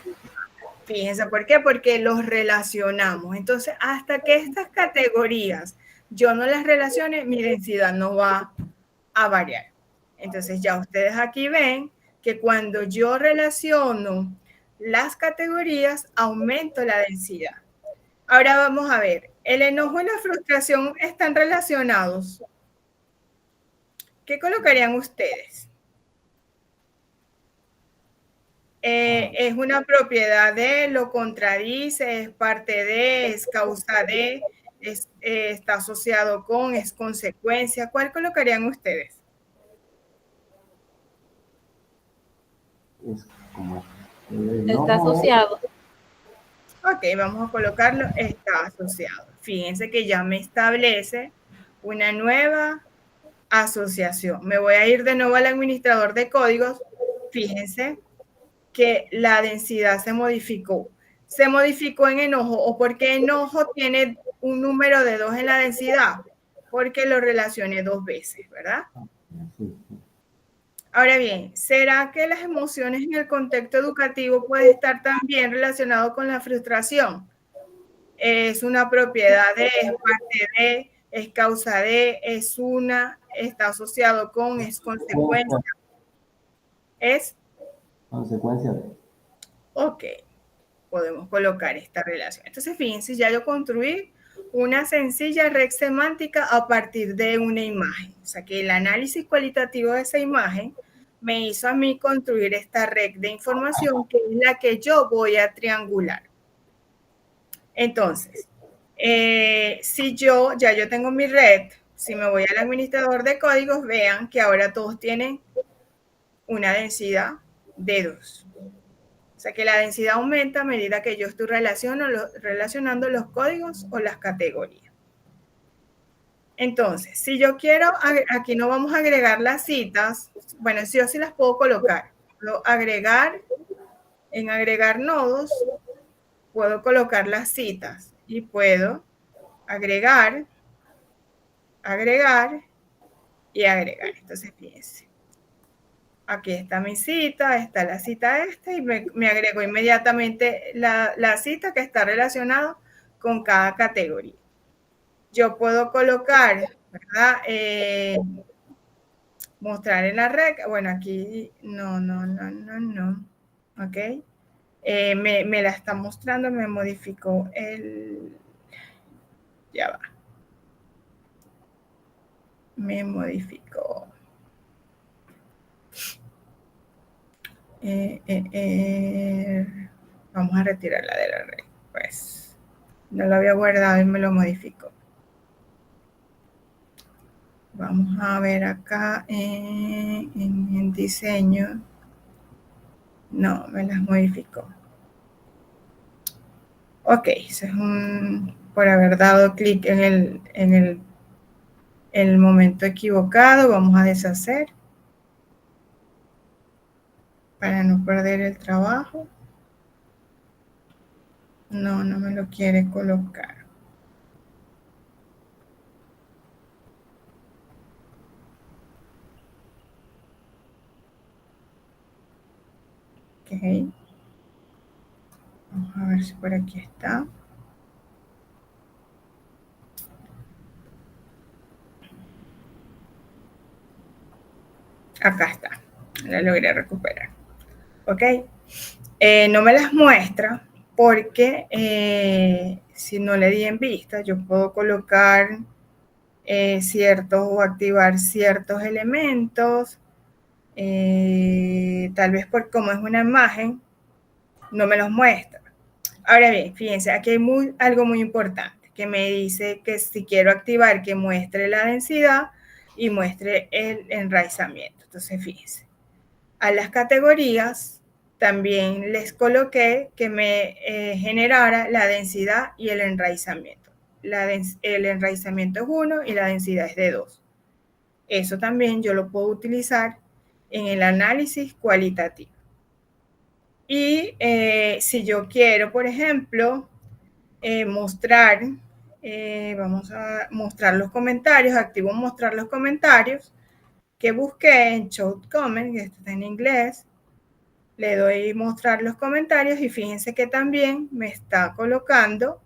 Fíjense, ¿por qué? Porque los relacionamos. Entonces, hasta que estas categorías yo no las relacione, mi densidad no va a variar. Entonces, ya ustedes aquí ven que cuando yo relaciono las categorías, aumento la densidad. Ahora vamos a ver, el enojo y la frustración están relacionados. ¿Qué colocarían ustedes? Es una propiedad de, lo contradice, es parte de, es causa de, está asociado con, es consecuencia. ¿Cuál colocarían ustedes? Es como Está asociado. Ok, vamos a colocarlo, está asociado. Fíjense que ya me establece una nueva asociación. Me voy a ir de nuevo al administrador de códigos. Fíjense que la densidad se modificó. Se modificó en enojo. ¿O por qué enojo tiene un número de 2 en la densidad? Porque lo relacioné 2 veces, ¿verdad? Sí. Ahora bien, ¿será que las emociones en el contexto educativo pueden estar también relacionadas con la frustración? Es una propiedad de, es parte de, es causa de, es una, está asociado con, es consecuencia. Es, Consecuencia de. ok, podemos colocar esta relación. Entonces, fíjense, ya yo construí una sencilla red semántica a partir de una imagen. O sea, que el análisis cualitativo de esa imagen me hizo a mí construir esta red de información que es la que yo voy a triangular. Entonces, si yo tengo mi red, si me voy al administrador de códigos, vean que ahora todos tienen una densidad de 2. O sea que la densidad aumenta a medida que yo estoy relacionando los códigos o las categorías. Entonces, si yo quiero, aquí no vamos a agregar las citas, bueno, sí o sí las puedo colocar. Puedo agregar, en agregar nodos, puedo colocar las citas y puedo agregar y agregar. Entonces, fíjense. Aquí está mi cita, está la cita esta y me agregó inmediatamente la cita que está relacionada con cada categoría. Yo puedo colocar, ¿verdad? Mostrar en la red. Bueno, aquí no. Ok. Me la está mostrando, me modificó el... Ya va. Me modificó. Vamos a retirarla de la red. Pues no lo había guardado y me lo modificó. Vamos a ver acá en diseño. No, me las modificó. Ok, eso es por haber dado clic en el momento equivocado. Vamos a deshacer para no perder el trabajo. No me lo quiere colocar. Ok. Vamos a ver si por aquí está. Acá está. La logré recuperar. Ok. No me las muestra porque si no le di en vista, yo puedo colocar ciertos o activar ciertos elementos. Tal vez por como es una imagen, no me los muestra. Ahora bien, fíjense, aquí hay algo muy importante que me dice que si quiero activar que muestre la densidad y muestre el enraizamiento. Entonces, fíjense, a las categorías también les coloqué que me generara la densidad y el enraizamiento. El enraizamiento es 1 y la densidad es de 2. Eso también yo lo puedo utilizar en el análisis cualitativo. Y si yo quiero, por ejemplo, mostrar, vamos a mostrar los comentarios, activo mostrar los comentarios, que busqué en Show Comment, que está en inglés, le doy mostrar los comentarios y fíjense que también me está colocando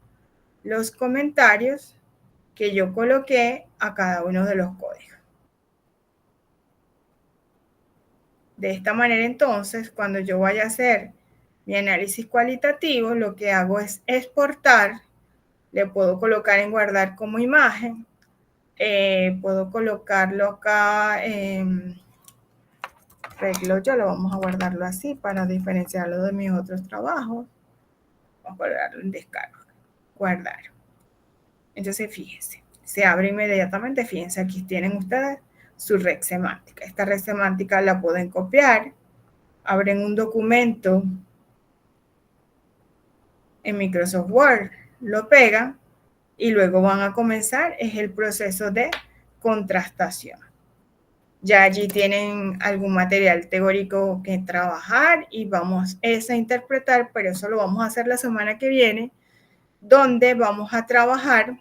los comentarios que yo coloqué a cada uno de los códigos. De esta manera, entonces, cuando yo vaya a hacer mi análisis cualitativo, lo que hago es exportar, le puedo colocar en guardar como imagen, puedo colocarlo acá en Regloyo, lo vamos a guardarlo así para diferenciarlo de mis otros trabajos. Vamos a guardarlo en descarga, guardar. Entonces, fíjense, se abre inmediatamente, fíjense, aquí tienen ustedes su red semántica. Esta red semántica la pueden copiar, abren un documento en Microsoft Word, lo pegan y luego van a comenzar, es el proceso de contrastación. Ya allí tienen algún material teórico que trabajar y vamos a interpretar, pero eso lo vamos a hacer la semana que viene, donde vamos a trabajar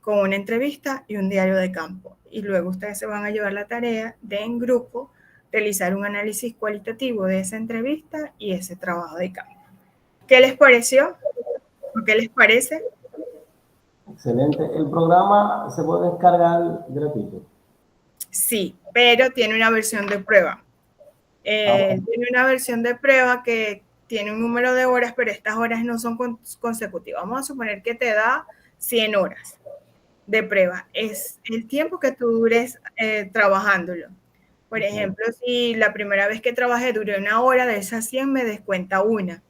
con una entrevista y un diario de campo. Y luego ustedes se van a llevar la tarea de en grupo realizar un análisis cualitativo de esa entrevista y ese trabajo de campo. ¿Qué les pareció? ¿O qué les parece? Excelente. El programa se puede descargar gratuito. Sí, pero tiene una versión de prueba. Bueno. Tiene una versión de prueba que tiene un número de horas, pero estas horas no son consecutivas. Vamos a suponer que te da 100 horas de prueba. Es el tiempo que tú dures trabajándolo. Por ejemplo, si la primera vez que trabajé duré 1 hora, de esas 100 me descuenta 1,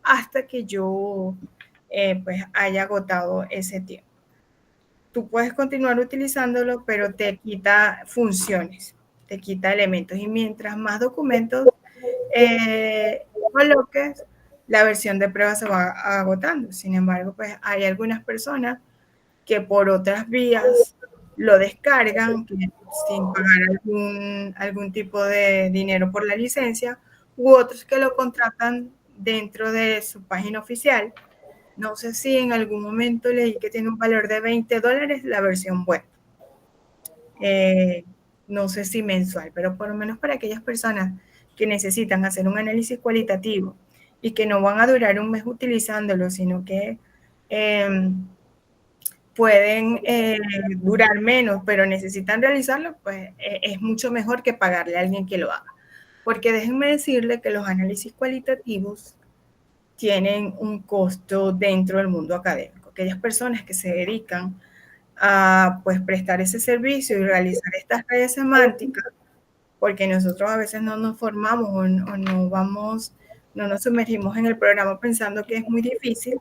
hasta que yo pues haya agotado ese tiempo. Tú puedes continuar utilizándolo, pero te quita funciones, te quita elementos. Y mientras más documentos coloques, la versión de prueba se va agotando. Sin embargo, pues hay algunas personas que por otras vías lo descargan sin pagar algún tipo de dinero por la licencia, u otros que lo contratan dentro de su página oficial. No sé si en algún momento leí que tiene un valor de $20 la versión web. No sé si mensual, pero por lo menos para aquellas personas que necesitan hacer un análisis cualitativo y que no van a durar un mes utilizándolo, sino que pueden durar menos, pero necesitan realizarlo, pues es mucho mejor que pagarle a alguien que lo haga. Porque déjenme decirle que los análisis cualitativos tienen un costo dentro del mundo académico. Aquellas personas que se dedican a pues, prestar ese servicio y realizar estas redes semánticas, porque nosotros a veces no nos formamos o no nos sumergimos en el programa pensando que es muy difícil,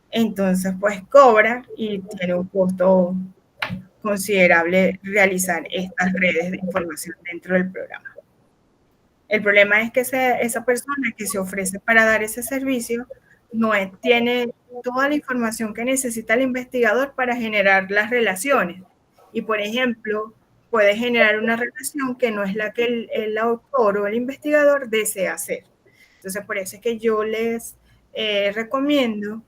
entonces pues cobra y tiene un costo considerable realizar estas redes de información dentro del programa. El problema es que esa persona que se ofrece para dar ese servicio no tiene toda la información que necesita el investigador para generar las relaciones. Y, por ejemplo, puede generar una relación que no es la que el autor o el investigador desea hacer. Entonces, por eso es que yo les recomiendo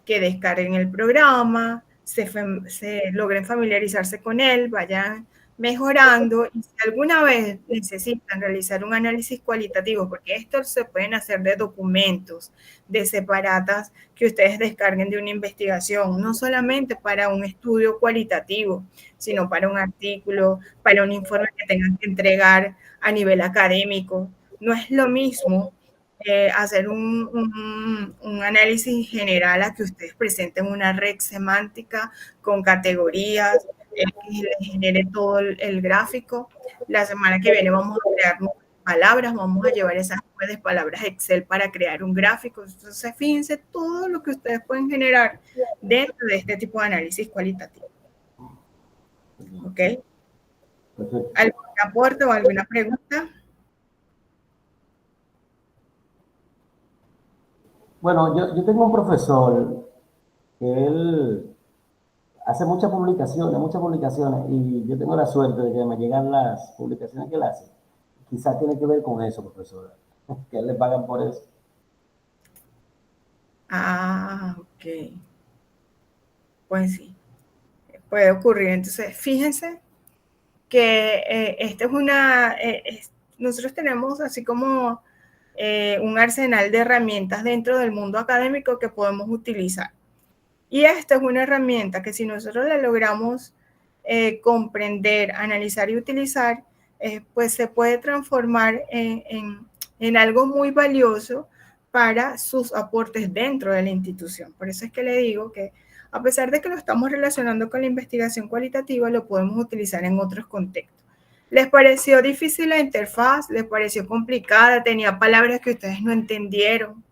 que descarguen el programa, se logren familiarizarse con él, vayan mejorando, y si alguna vez necesitan realizar un análisis cualitativo, porque esto se pueden hacer de documentos, de separatas que ustedes descarguen de una investigación, no solamente para un estudio cualitativo, sino para un artículo, para un informe que tengan que entregar a nivel académico. No es lo mismo hacer un análisis general a que ustedes presenten una red semántica con categorías, que les genere todo el gráfico. La semana que viene vamos a crear palabras, vamos a llevar esas de palabras Excel para crear un gráfico. Entonces, fíjense todo lo que ustedes pueden generar dentro de este tipo de análisis cualitativo. ¿Ok? ¿Algún aporte o alguna pregunta? Bueno, yo tengo un profesor que él hace muchas publicaciones, y yo tengo la suerte de que me llegan las publicaciones que él hace. Quizás tiene que ver con eso, profesora, que él le pagan por eso. Ah, ok. Pues sí, puede ocurrir. Entonces, fíjense que esta es nosotros tenemos así como un arsenal de herramientas dentro del mundo académico que podemos utilizar. Y esta es una herramienta que si nosotros la logramos comprender, analizar y utilizar, pues se puede transformar en algo muy valioso para sus aportes dentro de la institución. Por eso es que le digo que a pesar de que lo estamos relacionando con la investigación cualitativa, lo podemos utilizar en otros contextos. ¿Les pareció difícil la interfaz? ¿Les pareció complicada? ¿Tenía palabras que ustedes no entendieron?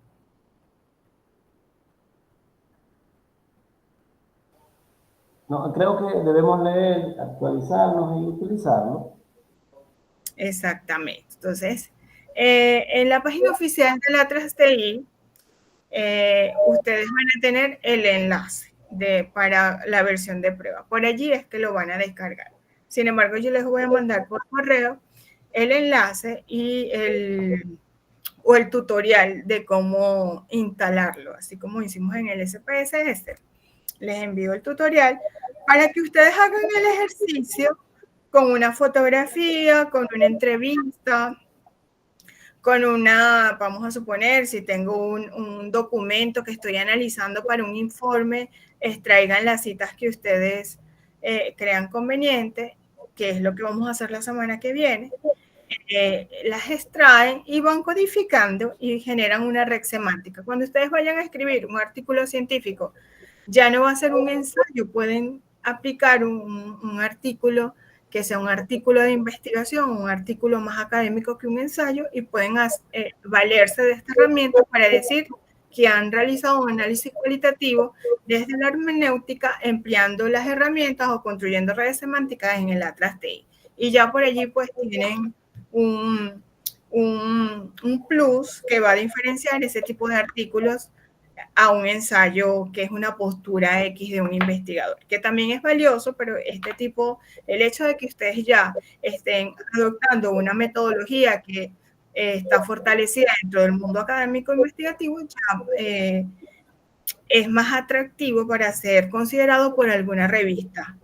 No, creo que debemos leer, actualizarnos y utilizarlo. Exactamente. Entonces, en la página oficial de la 3TI, ustedes van a tener el enlace para la versión de prueba. Por allí es que lo van a descargar. Sin embargo, yo les voy a mandar por correo el enlace y el tutorial de cómo instalarlo, así como hicimos en el SPSS. Les envío el tutorial para que ustedes hagan el ejercicio con una fotografía, con una entrevista, con una, vamos a suponer, si tengo un documento que estoy analizando para un informe, extraigan las citas que ustedes crean conveniente, que es lo que vamos a hacer la semana que viene. Las extraen y van codificando y generan una red semántica. Cuando ustedes vayan a escribir un artículo científico, ya no va a ser un ensayo, pueden aplicar un artículo que sea un artículo de investigación, un artículo más académico que un ensayo, y pueden valerse de esta herramienta para decir que han realizado un análisis cualitativo desde la hermenéutica empleando las herramientas o construyendo redes semánticas en el Atlas TI. Y ya por allí pues tienen un plus que va a diferenciar ese tipo de artículos a un ensayo que es una postura X de un investigador, que también es valioso, pero este tipo, el hecho de que ustedes ya estén adoptando una metodología que está fortalecida dentro del mundo académico investigativo, ya es más atractivo para ser considerado por alguna revista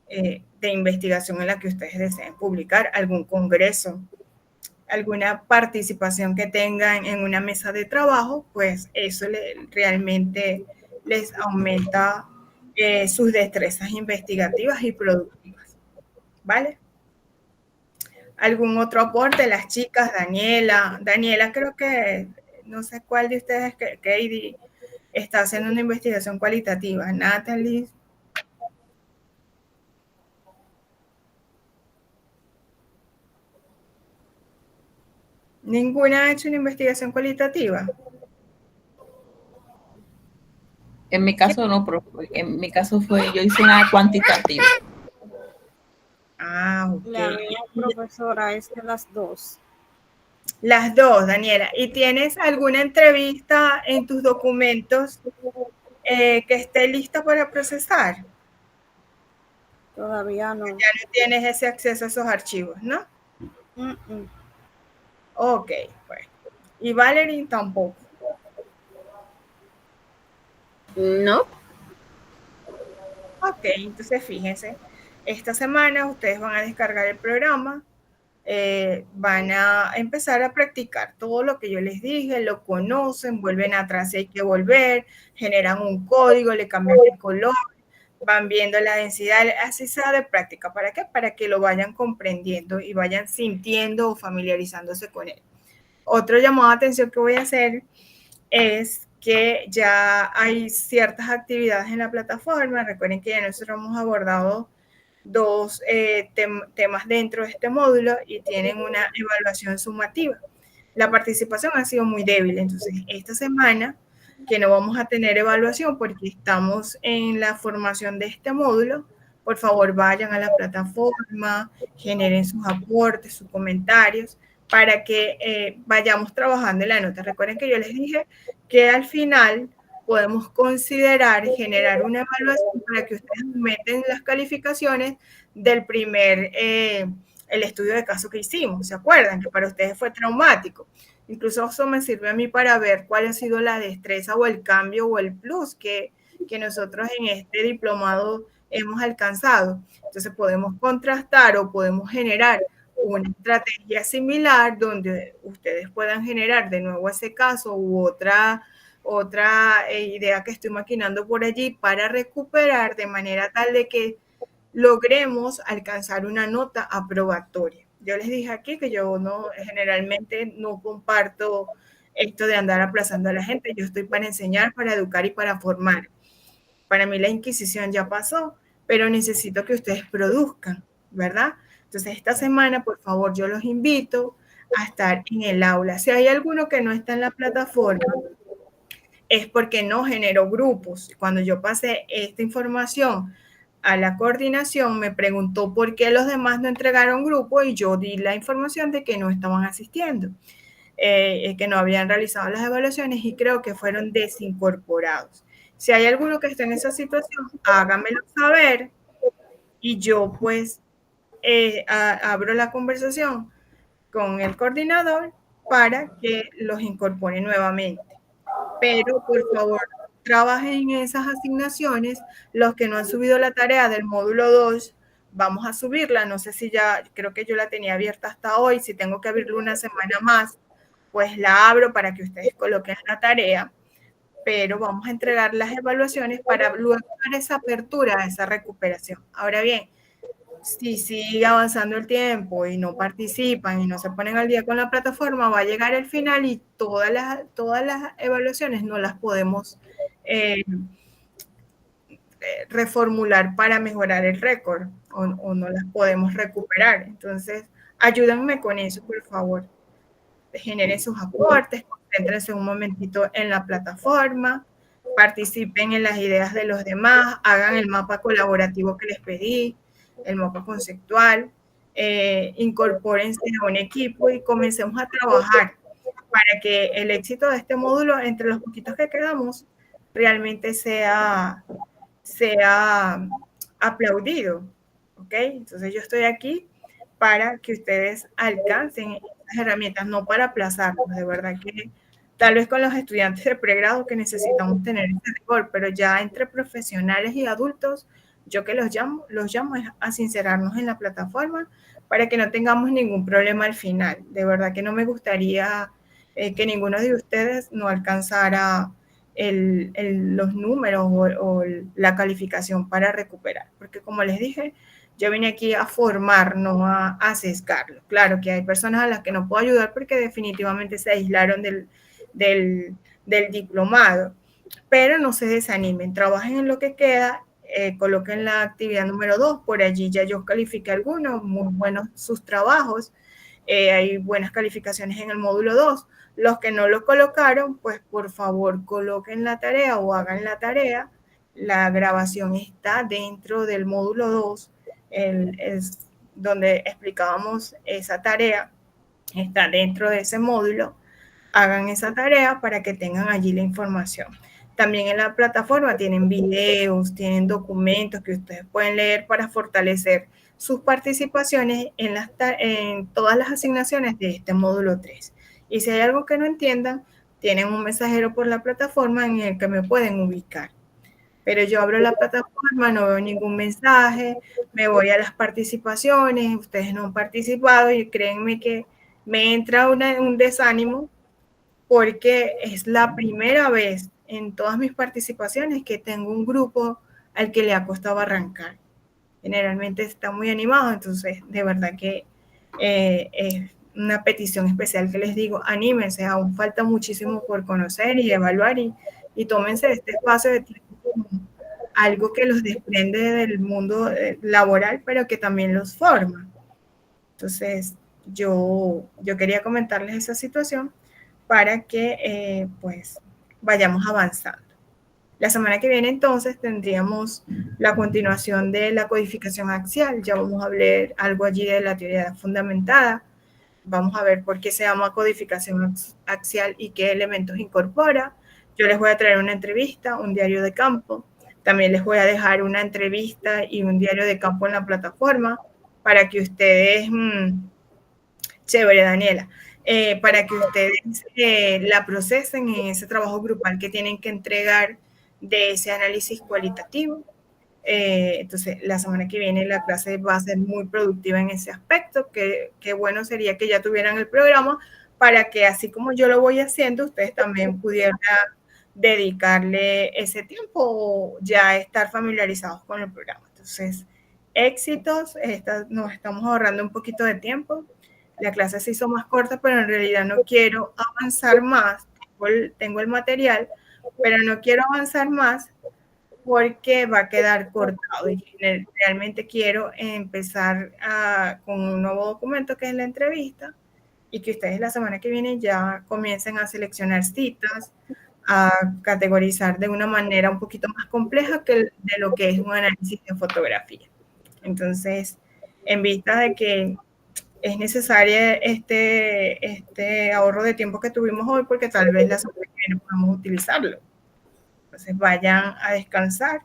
de investigación en la que ustedes deseen publicar, algún congreso, alguna participación que tengan en una mesa de trabajo, pues eso realmente les aumenta sus destrezas investigativas y productivas. ¿Vale? ¿Algún otro aporte? Las chicas, Daniela, creo que, no sé cuál de ustedes, Katie, está haciendo una investigación cualitativa. Natalie. ¿Ninguna ha hecho una investigación cualitativa? En mi caso no, pero en mi caso yo hice una cuantitativa. Ah, ok. La mía profesora es de las dos. Las dos, Daniela. ¿Y tienes alguna entrevista en tus documentos que esté lista para procesar? Todavía no. Ya no tienes ese acceso a esos archivos, ¿no? Ok, pues. ¿Y Valerie tampoco? No. Ok, entonces fíjense, esta semana ustedes van a descargar el programa, van a empezar a practicar todo lo que yo les dije, lo conocen, vuelven atrás si hay que volver, generan un código, le cambian el color, van viendo la densidad, así sea de práctica. ¿Para qué? Para que lo vayan comprendiendo y vayan sintiendo o familiarizándose con él. Otro llamado de atención que voy a hacer es que ya hay ciertas actividades en la plataforma. Recuerden que ya nosotros hemos abordado dos temas dentro de este módulo y tienen una evaluación sumativa. La participación ha sido muy débil, entonces esta semana que no vamos a tener evaluación porque estamos en la formación de este módulo, por favor vayan a la plataforma, generen sus aportes, sus comentarios, para que vayamos trabajando en la nota. Recuerden que yo les dije que al final podemos considerar generar una evaluación para que ustedes aumenten las calificaciones del primer, el estudio de caso que hicimos. ¿Se acuerdan? Que para ustedes fue traumático. Incluso eso me sirve a mí para ver cuál ha sido la destreza o el cambio o el plus que nosotros en este diplomado hemos alcanzado. Entonces podemos contrastar o podemos generar una estrategia similar donde ustedes puedan generar de nuevo ese caso u otra idea que estoy maquinando por allí para recuperar de manera tal de que logremos alcanzar una nota aprobatoria. Yo les dije aquí que yo generalmente no comparto esto de andar aplazando a la gente. Yo estoy para enseñar, para educar y para formar. Para mí la Inquisición ya pasó, pero necesito que ustedes produzcan, ¿verdad? Entonces esta semana, por favor, yo los invito a estar en el aula. Si hay alguno que no está en la plataforma, es porque no generó grupos. Cuando yo pasé esta información a la coordinación, me preguntó por qué los demás no entregaron grupo y yo di la información de que no estaban asistiendo, que no habían realizado las evaluaciones y creo que fueron desincorporados. Si hay alguno que esté en esa situación, háganmelo saber y yo pues abro la conversación con el coordinador para que los incorpore nuevamente. Pero, por favor, trabajen en esas asignaciones. Los que no han subido la tarea del módulo 2, vamos a subirla. No sé si ya, creo que yo la tenía abierta hasta hoy. Si tengo que abrirla una semana más, pues la abro para que ustedes coloquen la tarea. Pero vamos a entregar las evaluaciones para luego dar esa apertura, esa recuperación. Ahora bien, si sigue avanzando el tiempo y no participan y no se ponen al día con la plataforma, va a llegar el final y todas las evaluaciones no las podemos reformular para mejorar el récord o no las podemos recuperar. Entonces, ayúdenme con eso, por favor. Generen sus aportes, concéntrense un momentito en la plataforma, participen en las ideas de los demás, hagan el mapa colaborativo que les pedí, el mapa conceptual, incorpórense a un equipo y comencemos a trabajar para que el éxito de este módulo, entre los poquitos que quedamos, realmente sea aplaudido. ¿Ok? Entonces yo estoy aquí para que ustedes alcancen esas herramientas, no para aplazarlos. De verdad que tal vez con los estudiantes de pregrado que necesitamos tener ese rigor, pero ya entre profesionales y adultos, yo que los llamo a sincerarnos en la plataforma para que no tengamos ningún problema al final. De verdad que no me gustaría que ninguno de ustedes no alcanzara los números o la calificación para recuperar, porque como les dije, yo vine aquí a formar, no a sesgarlo. Claro que hay personas a las que no puedo ayudar porque definitivamente se aislaron del diplomado, pero no se desanimen, trabajen en lo que queda, coloquen la actividad número 2, por allí ya yo califiqué algunos, muy buenos sus trabajos, hay buenas calificaciones en el módulo 2, los que no lo colocaron, pues por favor coloquen la tarea o hagan la tarea, la grabación está dentro del módulo 2, es donde explicábamos esa tarea, está dentro de ese módulo, hagan esa tarea para que tengan allí la información. También en la plataforma tienen videos, tienen documentos que ustedes pueden leer para fortalecer sus participaciones en todas las asignaciones de este módulo 3. Y si hay algo que no entiendan, tienen un mensajero por la plataforma en el que me pueden ubicar. Pero yo abro la plataforma, no veo ningún mensaje, me voy a las participaciones, ustedes no han participado y créanme que me entra un desánimo porque es la primera vez en todas mis participaciones que tengo un grupo al que le ha costado arrancar. Generalmente está muy animado, entonces de verdad que es una petición especial que les digo, anímense, aún falta muchísimo por conocer y evaluar y tómense este espacio de tiempo como algo que los desprende del mundo laboral, pero que también los forma. Entonces, yo quería comentarles esa situación para que pues vayamos avanzando. La semana que viene entonces tendríamos la continuación de la codificación axial, ya vamos a hablar algo allí de la teoría fundamentada, vamos a ver por qué se llama codificación axial y qué elementos incorpora. Yo les voy a traer una entrevista, un diario de campo, también les voy a dejar una entrevista y un diario de campo en la plataforma para que ustedes, chévere Daniela, para que ustedes la procesen en ese trabajo grupal que tienen que entregar de ese análisis cualitativo. Entonces, la semana que viene la clase va a ser muy productiva en ese aspecto, que bueno sería que ya tuvieran el programa para que así como yo lo voy haciendo, ustedes también pudieran dedicarle ese tiempo o ya estar familiarizados con el programa. Entonces, éxitos, nos estamos ahorrando un poquito de tiempo. La clase se hizo más corta, pero en realidad no quiero avanzar más. Tengo el material, pero no quiero avanzar más porque va a quedar cortado. Y realmente quiero empezar con un nuevo documento que es la entrevista y que ustedes la semana que viene ya comiencen a seleccionar citas, a categorizar de una manera un poquito más compleja que de lo que es un análisis de fotografía. Entonces, en vista de que es necesaria este ahorro de tiempo que tuvimos hoy, porque tal vez la semana que viene podamos utilizarlo. Entonces, vayan a descansar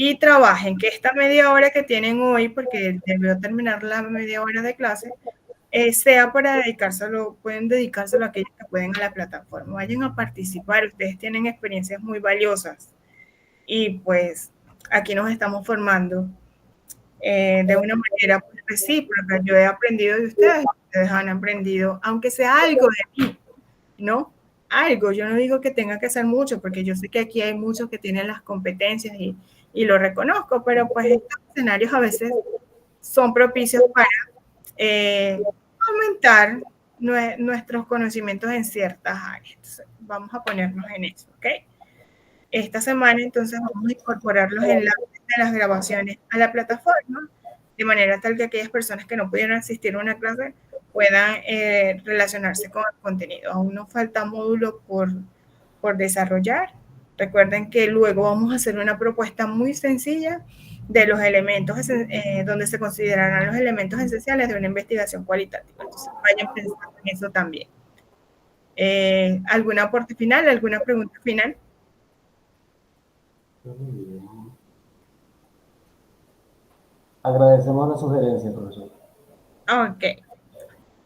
y trabajen, que esta media hora que tienen hoy, porque debió terminar la media hora de clase, sea para dedicárselo, pueden dedicárselo a aquellos que pueden a la plataforma. Vayan a participar, ustedes tienen experiencias muy valiosas y pues aquí nos estamos formando de una manera pues, recíproca. Yo he aprendido de ustedes, ustedes han aprendido, aunque sea algo de mí, ¿no? Algo, yo no digo que tenga que ser mucho, porque yo sé que aquí hay muchos que tienen las competencias y lo reconozco, pero pues estos escenarios a veces son propicios para aumentar nuestros conocimientos en ciertas áreas. Entonces, vamos a ponernos en eso, ¿ok? Esta semana entonces vamos a incorporar los enlaces de las grabaciones a la plataforma, de manera tal que aquellas personas que no pudieron asistir a una clase puedan relacionarse con el contenido. Aún nos falta módulo por desarrollar. Recuerden que luego vamos a hacer una propuesta muy sencilla de los elementos, donde se considerarán los elementos esenciales de una investigación cualitativa. Entonces, vayan pensando en eso también. ¿Algún aporte final? ¿Alguna pregunta final? Agradecemos la sugerencia, profesor. Ok,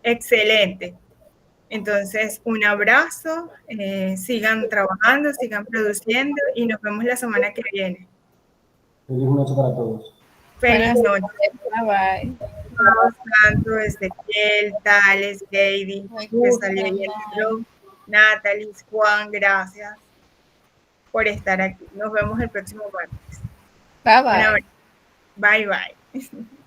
excelente. Entonces, un abrazo, sigan trabajando, sigan produciendo y nos vemos la semana que viene. Feliz noche para todos. Feliz noche. Bye bye. Santo, Ezequiel, Tales, Gady, que salió bien el Natalie, Juan, gracias por estar aquí. Nos vemos el próximo martes. Bye bye. Bye bye.